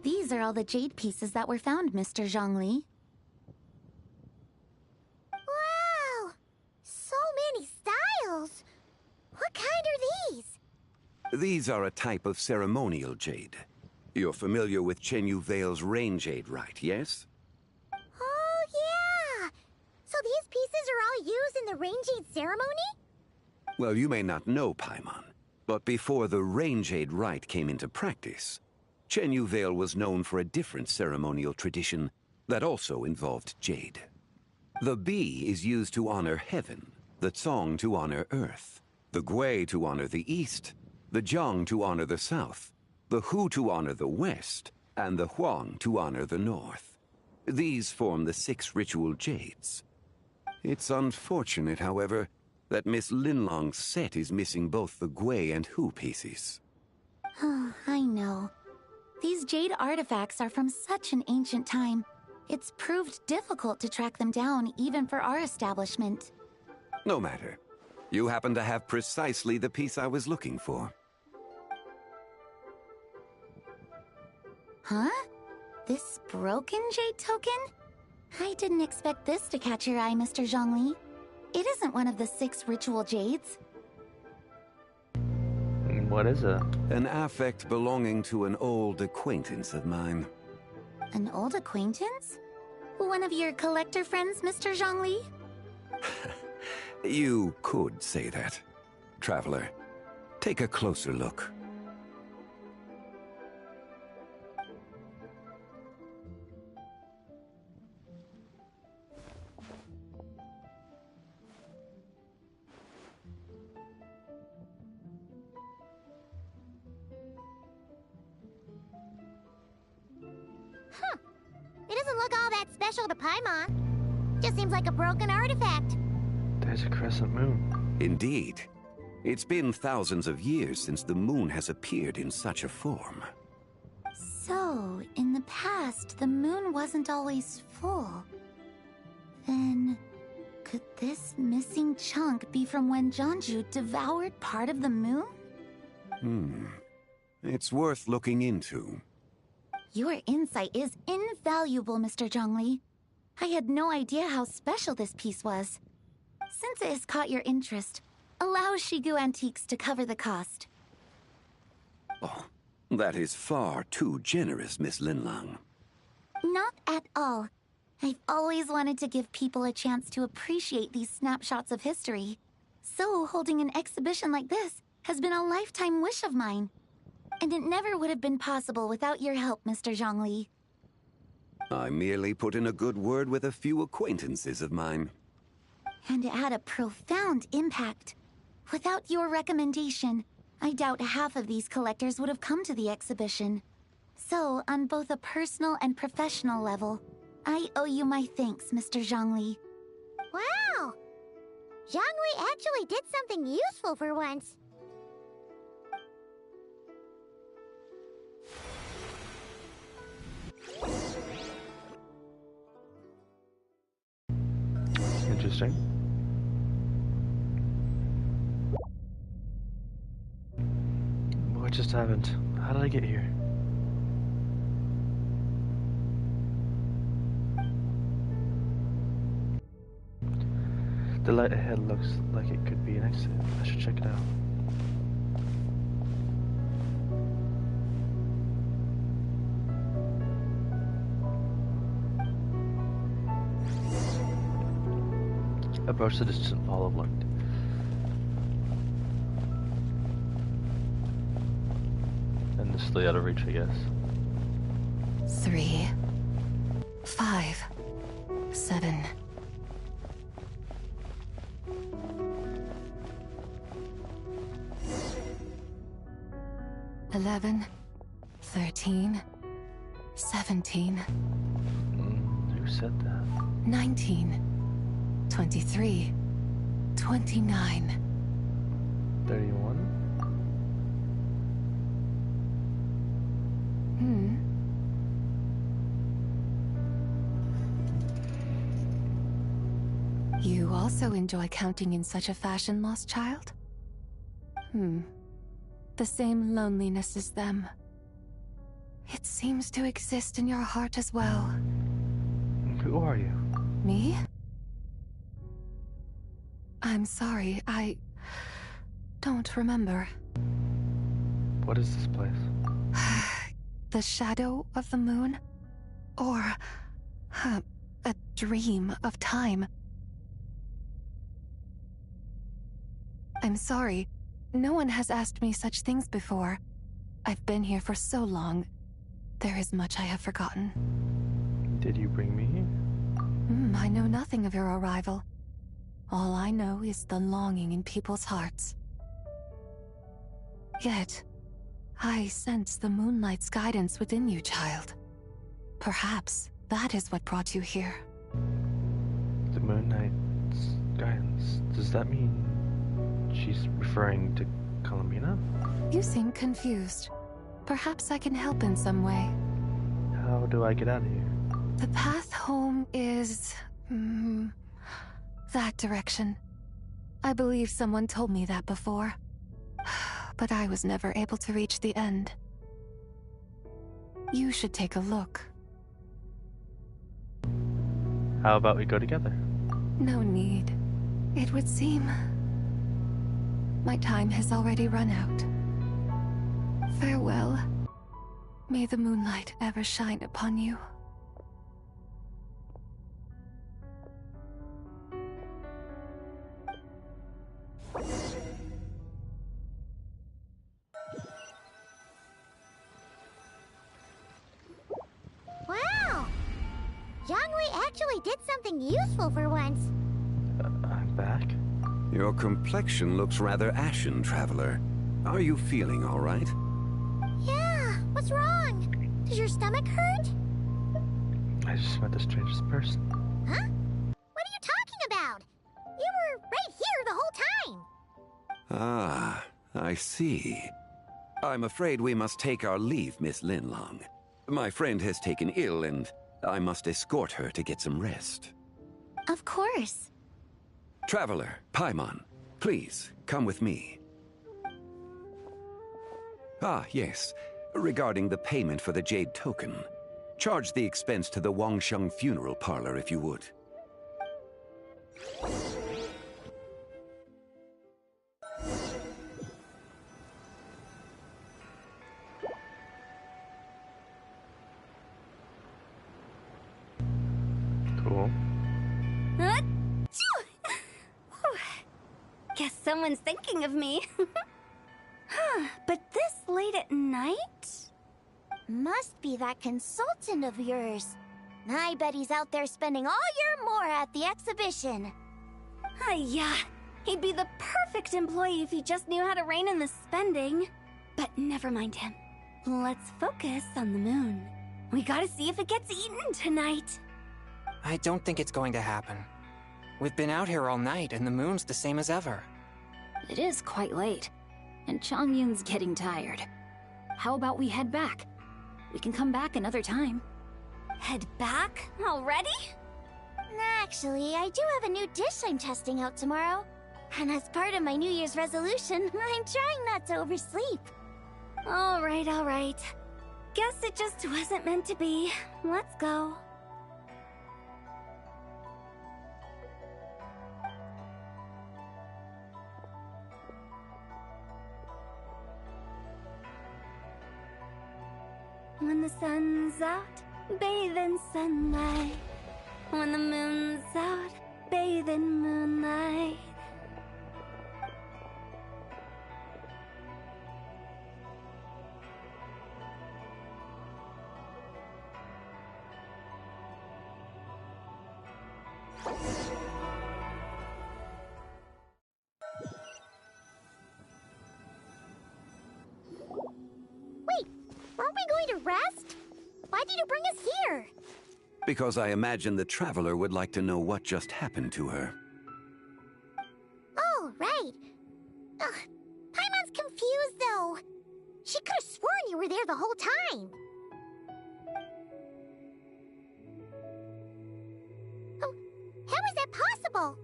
These are all the jade pieces that were found, Mr. Zhongli. Wow! So many styles! What kind are these? These are a type of ceremonial jade. You're familiar with Chenyu Vale's rain jade rite, yes? Oh, yeah! So these pieces are all used in the rain jade ceremony? Well, you may not know, Paimon, but before the rain jade rite came into practice, Chenyu Vale was known for a different ceremonial tradition that also involved jade. The bee is used to honor heaven, the Tsong to honor earth, the Gui to honor the east, the Jiang to honor the south, the Hu to honor the west, and the Huang to honor the north. These form the 6 ritual jades. It's unfortunate, however, that Miss Linlong's set is missing both the Gui and Hu pieces. Oh, I know. These jade artifacts are from such an ancient time. It's proved difficult to track them down, even for our establishment. No matter. You happen to have precisely the piece I was looking for. Huh? This broken jade token? I didn't expect this to catch your eye, Mr. Zhongli. It isn't one of the 6 ritual jades. What is it? An affect belonging to an old acquaintance of mine. An old acquaintance? One of your collector friends, Mr. Zhongli? You could say that. Traveler, take a closer look. Huh. It doesn't look all that special to Paimon. Just seems like a broken artifact. There's a crescent moon. Indeed. It's been thousands of years since the moon has appeared in such a form. So, in the past, the moon wasn't always full. Then, could this missing chunk be from when Jianzhu devoured part of the moon? It's worth looking into. Your insight is invaluable, Mr. Zhongli. I had no idea how special this piece was. Since it has caught your interest, allow Shigu Antiques to cover the cost. Oh, that is far too generous, Miss Linlang. Not at all. I've always wanted to give people a chance to appreciate these snapshots of history. So holding an exhibition like this has been a lifetime wish of mine. And it never would have been possible without your help, Mr. Zhongli. I merely put in a good word with a few acquaintances of mine. And it had a profound impact. Without your recommendation, I doubt half of these collectors would have come to the exhibition. So, on both a personal and professional level, I owe you my thanks, Mr. Zhongli. Wow! Zhongli actually did something useful for once. Interesting. What just happened? How did I get here? The light ahead looks like it could be an exit. I should check it out. Approach the distant ball of light. And this is out of reach, I guess. 3, 5, 7. 11, 13, 17. Who said that? 19, 23, 29. 31? You also enjoy counting in such a fashion, lost child? The same loneliness as them. It seems to exist in your heart as well. Who are you? Me? I'm sorry, I don't remember. What is this place? The shadow of the moon? Or a dream of time? I'm sorry. No one has asked me such things before. I've been here for so long. There is much I have forgotten. Did you bring me here? I know nothing of your arrival. All I know is the longing in people's hearts. Yet, I sense the moonlight's guidance within you, child. Perhaps that is what brought you here. The moonlight's guidance. Does that mean she's referring to Columbina? You seem confused. Perhaps I can help in some way. How do I get out of here? The path home is... that direction. I believe someone told me that before. But I was never able to reach the end. You should take a look. How about we go together? No need. It would seem... my time has already run out. Farewell. May the moonlight ever shine upon you. Wow! Jiangwei actually did something useful for once. I'm back? Your complexion looks rather ashen, Traveler. Are you feeling all right? Yeah, what's wrong? Does your stomach hurt? I just met the strangest person. Huh? What are you talking about? You were right here the whole time. Ah, I see. I'm afraid we must take our leave, Miss Linlong. My friend has taken ill, and I must escort her to get some rest. Of course. Traveler, Paimon, please, come with me. Ah, yes. Regarding the payment for the Jade Token. Charge the expense to the Wangsheng Funeral Parlor if you would. Cool. Guess someone's thinking of me. Huh, but this late at night? Must be that consultant of yours. I bet he's out there spending all year more at the exhibition. Yeah, he'd be the perfect employee if he just knew how to rein in the spending. But never mind him. Let's focus on the moon. We gotta see if it gets eaten tonight. I don't think it's going to happen. We've been out here all night, and the moon's the same as ever. It is quite late, and Changyun's getting tired. How about we head back? We can come back another time. Head back? Already? Actually, I do have a new dish I'm testing out tomorrow. And as part of my New Year's resolution, I'm trying not to oversleep. All right. Guess it just wasn't meant to be. Let's go. When the sun's out, bathe in sunlight. When the moon's out, bathe in moonlight. Wait, aren't we going to rest? Why did you bring us here? Because I imagine the traveler would like to know what just happened to her. Oh, right. Ugh, Paimon's confused, though. She could have sworn you were there the whole time. Oh, how is that possible?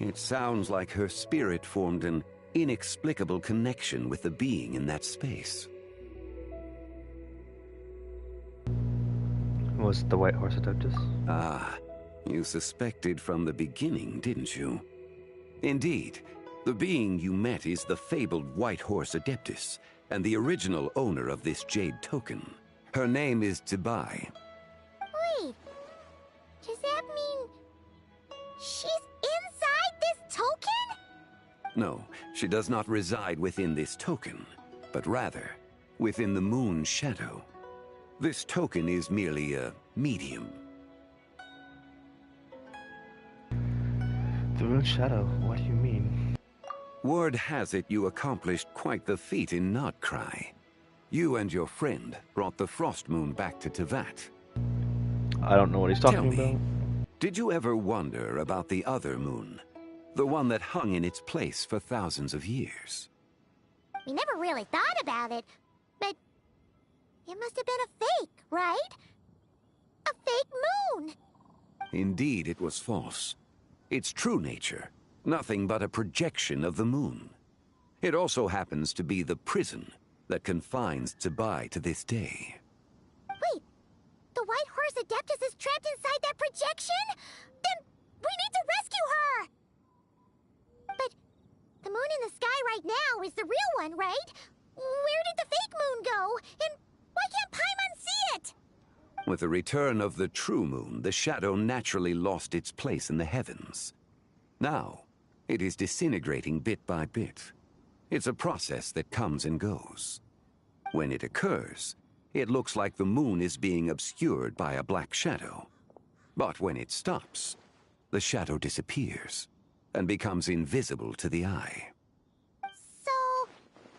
It sounds like her spirit formed an inexplicable connection with the being in that space. Was it the White Horse Adeptus? Ah, you suspected from the beginning, didn't you? Indeed, the being you met is the fabled White Horse Adeptus, and the original owner of this jade token. Her name is Zibai. Wait, does that mean she's inside this token? No, she does not reside within this token, but rather within the moon's shadow. This token is merely a medium. The moon's shadow? What do you mean? Word has it you accomplished quite the feat in Notcry. You and your friend brought the Frost Moon back to Teyvat. I don't know what he's talking about. Did you ever wonder about the other moon? The one that hung in its place for thousands of years? We never really thought about it, but it must have been a fake, right? A fake moon! Indeed, it was false. Its true nature, nothing but a projection of the moon. It also happens to be the prison that confines Zibai to this day. Wait, the White Horse Adeptus is trapped inside that projection? Then we need to rescue her! But the moon in the sky right now is the real one, right? Where did the fake moon go? And why can't Paimon see it? With the return of the true moon, the shadow naturally lost its place in the heavens. Now, it is disintegrating bit by bit. It's a process that comes and goes. When it occurs, it looks like the moon is being obscured by a black shadow. But when it stops, the shadow disappears and becomes invisible to the eye. So,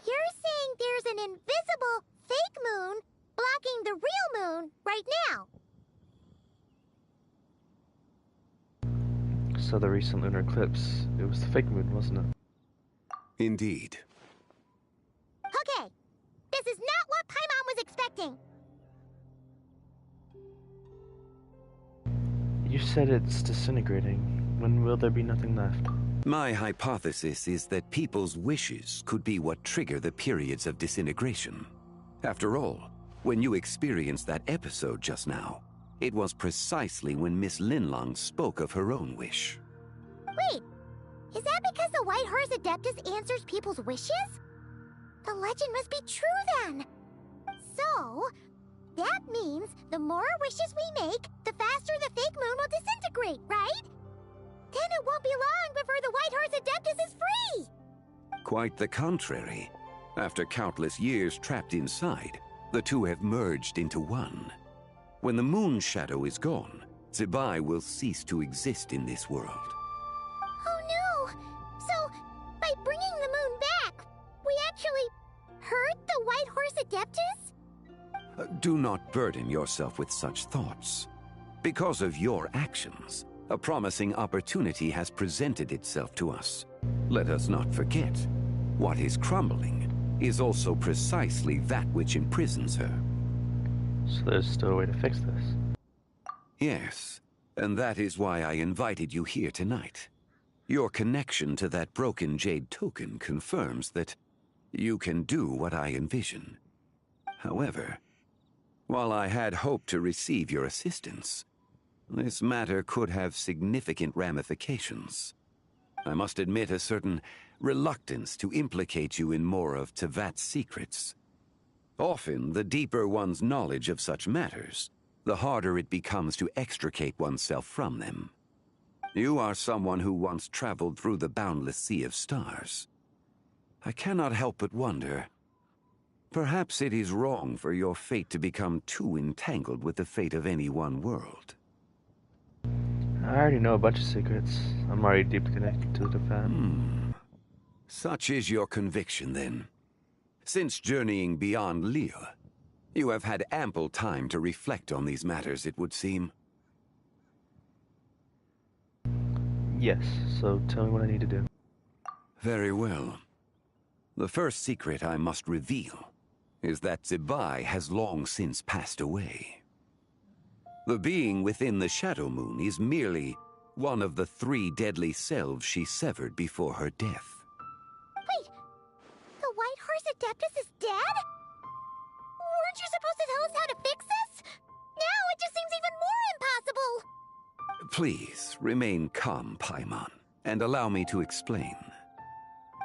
you're saying there's an invisible fake moon blocking the real moon right now? So the recent lunar eclipse, it was the fake moon, wasn't it? Indeed. Okay, this is not what Paimon was expecting. You said it's disintegrating. When will there be nothing left? My hypothesis is that people's wishes could be what trigger the periods of disintegration. After all, when you experienced that episode just now, it was precisely when Miss Linlong spoke of her own wish. Wait, is that because the White Horse Adeptus answers people's wishes? The legend must be true then. So, that means the more wishes we make, the faster the fake moon will disintegrate, right? Then it won't be long before the White Horse Adeptus is free! Quite the contrary. After countless years trapped inside, the two have merged into one. When the moon shadow is gone, Zibai will cease to exist in this world. Oh no! So, by bringing the moon back, we actually hurt the White Horse Adeptus? Do not burden yourself with such thoughts. Because of your actions, a promising opportunity has presented itself to us. Let us not forget, what is crumbling is also precisely that which imprisons her. So there's still a way to fix this? Yes, and that is why I invited you here tonight. Your connection to that broken jade token confirms that you can do what I envision. However, while I had hoped to receive your assistance, this matter could have significant ramifications. I must admit a certain reluctance to implicate you in more of Teyvat's secrets. Often, the deeper one's knowledge of such matters, the harder it becomes to extricate oneself from them. You are someone who once traveled through the boundless sea of stars. I cannot help but wonder, perhaps it is wrong for your fate to become too entangled with the fate of any one world. I already know a bunch of secrets. I'm already deeply connected to the fan. Such is your conviction, then. Since journeying beyond Liyue, you have had ample time to reflect on these matters, it would seem. Yes, so tell me what I need to do. Very well. The first secret I must reveal is that Zebai has long since passed away. The being within the Shadow Moon is merely one of the 3 deadly selves she severed before her death. Wait, the White Horse Adeptus is dead? Weren't you supposed to tell us how to fix this? Now it just seems even more impossible! Please, remain calm, Paimon, and allow me to explain.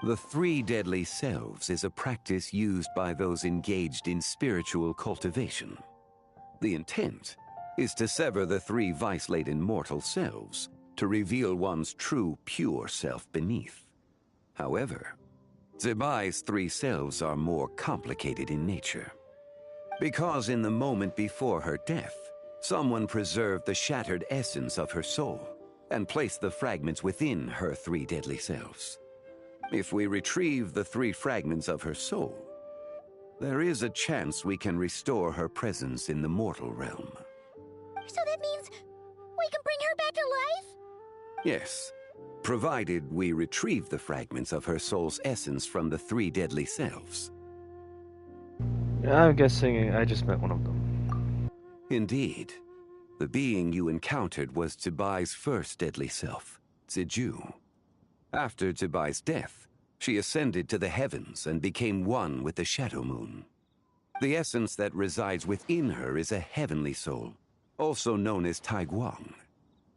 The 3 deadly selves is a practice used by those engaged in spiritual cultivation. The intent is to sever the 3 vice-laden mortal selves to reveal one's true, pure self beneath. However, Zebai's 3 selves are more complicated in nature. Because in the moment before her death, someone preserved the shattered essence of her soul and placed the fragments within her 3 deadly selves. If we retrieve the 3 fragments of her soul, there is a chance we can restore her presence in the mortal realm. So that means we can bring her back to life? Yes, provided we retrieve the fragments of her soul's essence from the 3 deadly selves. I'm guessing I just met one of them. Indeed. The being you encountered was Zebai's first deadly self, Ziju. After Zebai's death, she ascended to the heavens and became one with the Shadow Moon. The essence that resides within her is a heavenly soul, also known as Taiguang.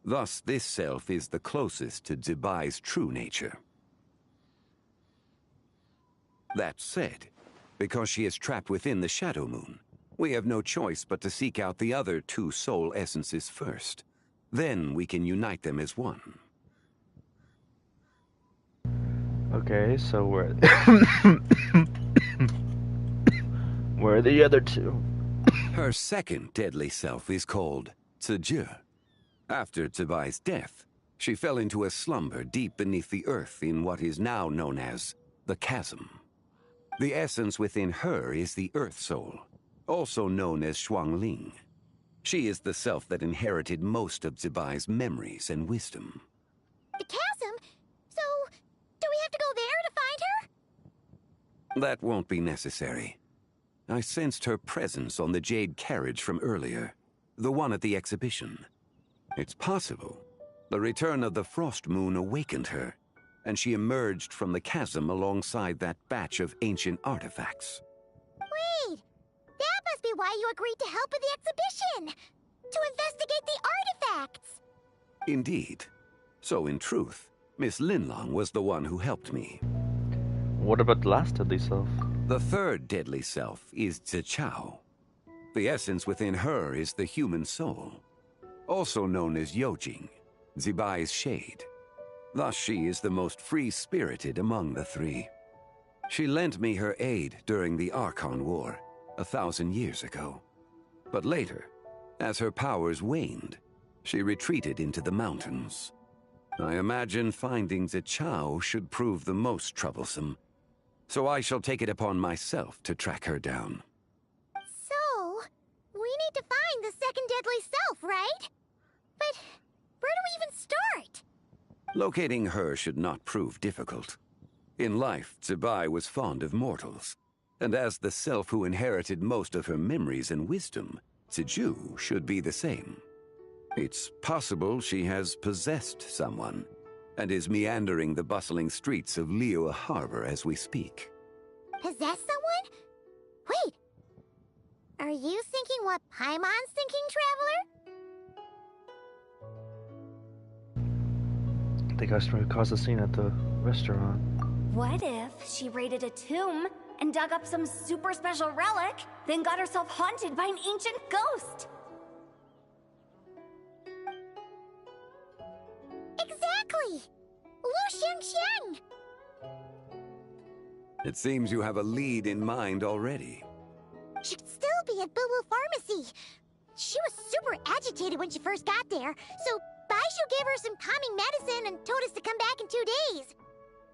Thus, this self is the closest to Zebai's true nature. That said, because she is trapped within the Shadow Moon, we have no choice but to seek out the other 2 soul essences first. Then we can unite them as one. Okay, so where are the other 2? Her second deadly self is called Ziju. After Zebai's death, she fell into a slumber deep beneath the earth in what is now known as the Chasm. The essence within her is the Earth Soul, also known as Shuangling. She is the self that inherited most of Zebai's memories and wisdom. The chasm? So, do we have to go there to find her? That won't be necessary. I sensed her presence on the jade carriage from earlier, the one at the exhibition. It's possible the return of the Frost Moon awakened her, and she emerged from the chasm alongside that batch of ancient artifacts. Wait! That must be why you agreed to help with the exhibition! To investigate the artifacts! Indeed. So in truth, Miss Linlong was the one who helped me. What about the last deadly self? The 3rd deadly self is Zichao. The essence within her is the human soul, also known as Yojing, Zebai's shade. Thus she is the most free-spirited among the 3. She lent me her aid during the Archon War 1,000 years ago. But later, as her powers waned, she retreated into the mountains. I imagine finding Zichao should prove the most troublesome, so I shall take it upon myself to track her down. So, we need to find the 2nd deadly self, right? But where do we even start? Locating her should not prove difficult. In life, Zebai was fond of mortals, and as the self who inherited most of her memories and wisdom, Ziju should be the same. It's possible she has possessed someone, and is meandering the bustling streets of Liyue Harbor as we speak. Possess someone? Wait! Are you thinking what Paimon's thinking, Traveler? The customer who caused the scene at the restaurant. What if she raided a tomb and dug up some super special relic, then got herself haunted by an ancient ghost? Exactly! Lu Xiangxiang! It seems you have a lead in mind already. She'd still be at Boo Boo Pharmacy. She was super agitated when she first got there, so Bai Daishu gave her some calming medicine and told us to come back in 2 days.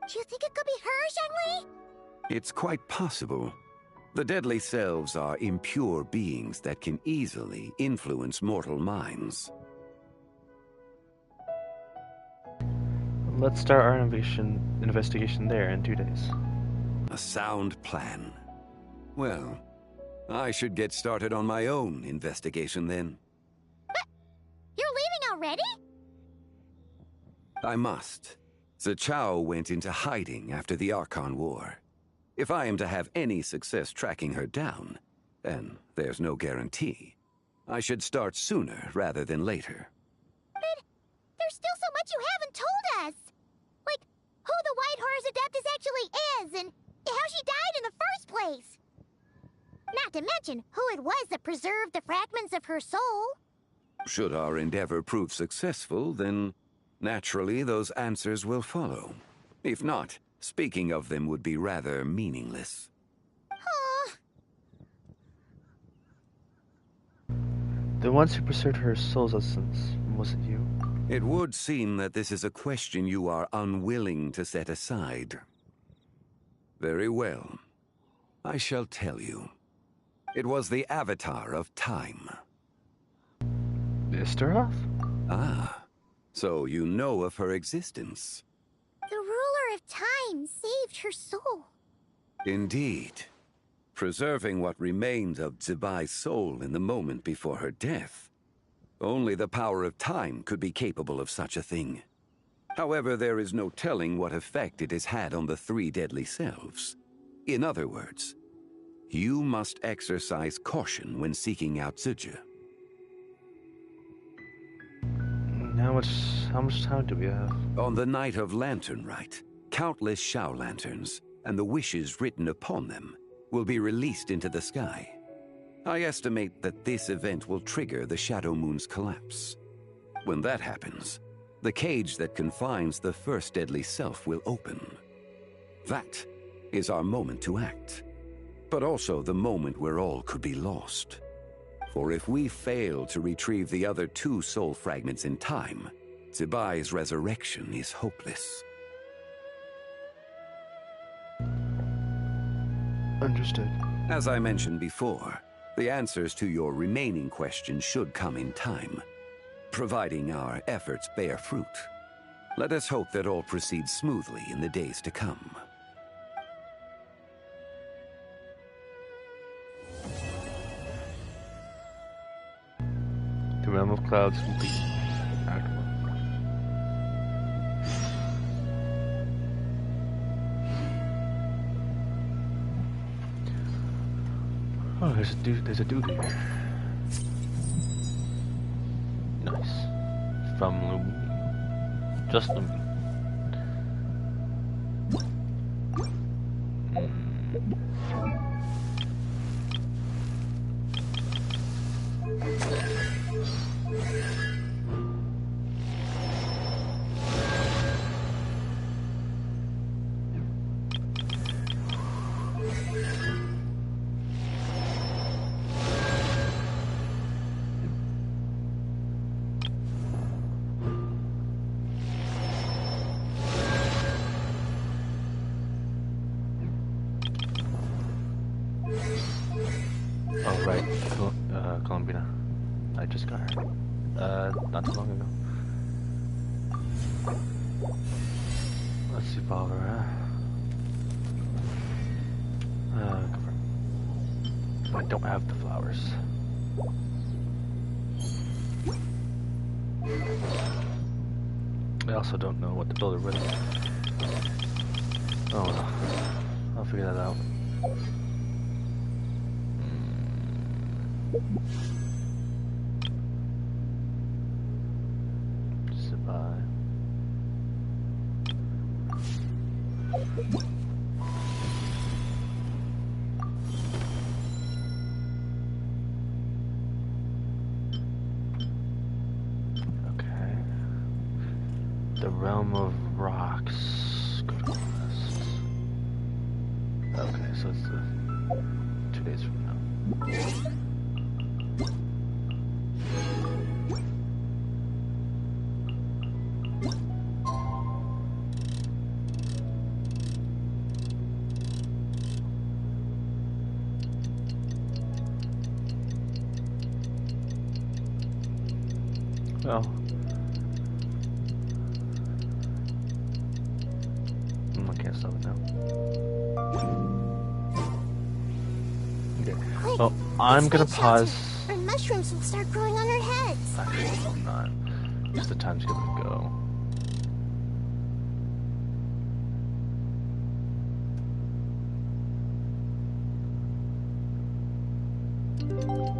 Do you think it could be her, Shangli? It's quite possible. The deadly selves are impure beings that can easily influence mortal minds. Let's start our investigation there in 2 days. A sound plan. Well, I should get started on my own investigation then. You're leaving already? I must. Zhao went into hiding after the Archon War. If I am to have any success tracking her down, and there's no guarantee, I should start sooner rather than later. But there's still so much you haven't told us. Like, who the White Horse Adeptus actually is, and how she died in the first place. Not to mention who it was that preserved the fragments of her soul. Should our endeavor prove successful, then naturally those answers will follow. If not, speaking of them would be rather meaningless. The ones who preserved her soul's essence, was it you? It would seem that this is a question you are unwilling to set aside. Very well. I shall tell you. It was the Avatar of Time. Istaroth? Ah, so you know of her existence. The ruler of time saved her soul. Indeed. Preserving what remained of Zibai's soul in the moment before her death. Only the power of time could be capable of such a thing. However, there is no telling what effect it has had on the 3 deadly selves. In other words, you must exercise caution when seeking out Zija. How much time do we have? On the night of Lantern Rite, countless Shao lanterns and the wishes written upon them will be released into the sky. I estimate that this event will trigger the Shadow Moon's collapse. When that happens, the cage that confines the first deadly self will open. That is our moment to act, but also the moment where all could be lost. For if we fail to retrieve the other 2 soul fragments in time, Zibai's resurrection is hopeless. Understood. As I mentioned before, the answers to your remaining questions should come in time, providing our efforts bear fruit. Let us hope that all proceeds smoothly in the days to come. The Realm of Clouds complete. Act 1. Oh, there's a dude here. Nice. From Lumine. Just Lumine. Oh, right. Columbina. I just got her. Not too long ago. Let's see, Barbara. Confirm. I don't have the flowers. I also don't know what to build her with. Oh well. I'll figure that out. Sit by. Okay. The Realm of Rocks. Good quest. Okay, so it's 2 days from now. Well. I can't stop it now. Okay. Quick, Well, I'm gonna pause. Or mushrooms will start growing on our heads. Actually, I'm not. Just the time's gonna go.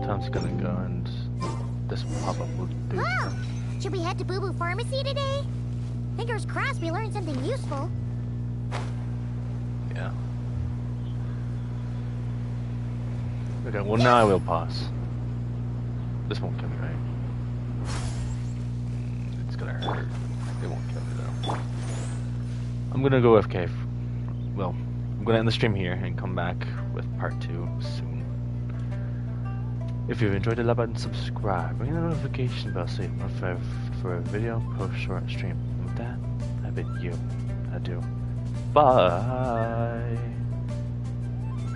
Time's gonna go, and this pop-up will do. Wow! Should we head to Boo Boo Pharmacy today? Fingers crossed we learned something useful. Yeah. Okay, well now I will pause. This won't kill me, right? It's gonna hurt. It won't kill me though. I'm gonna go AFK. Well, I'm gonna end the stream here and come back with part 2 soon. If you've enjoyed it, like button, subscribe, ring the notification bell so you're notified for a video, post, short, stream. And with that, I bid you adieu. Bye.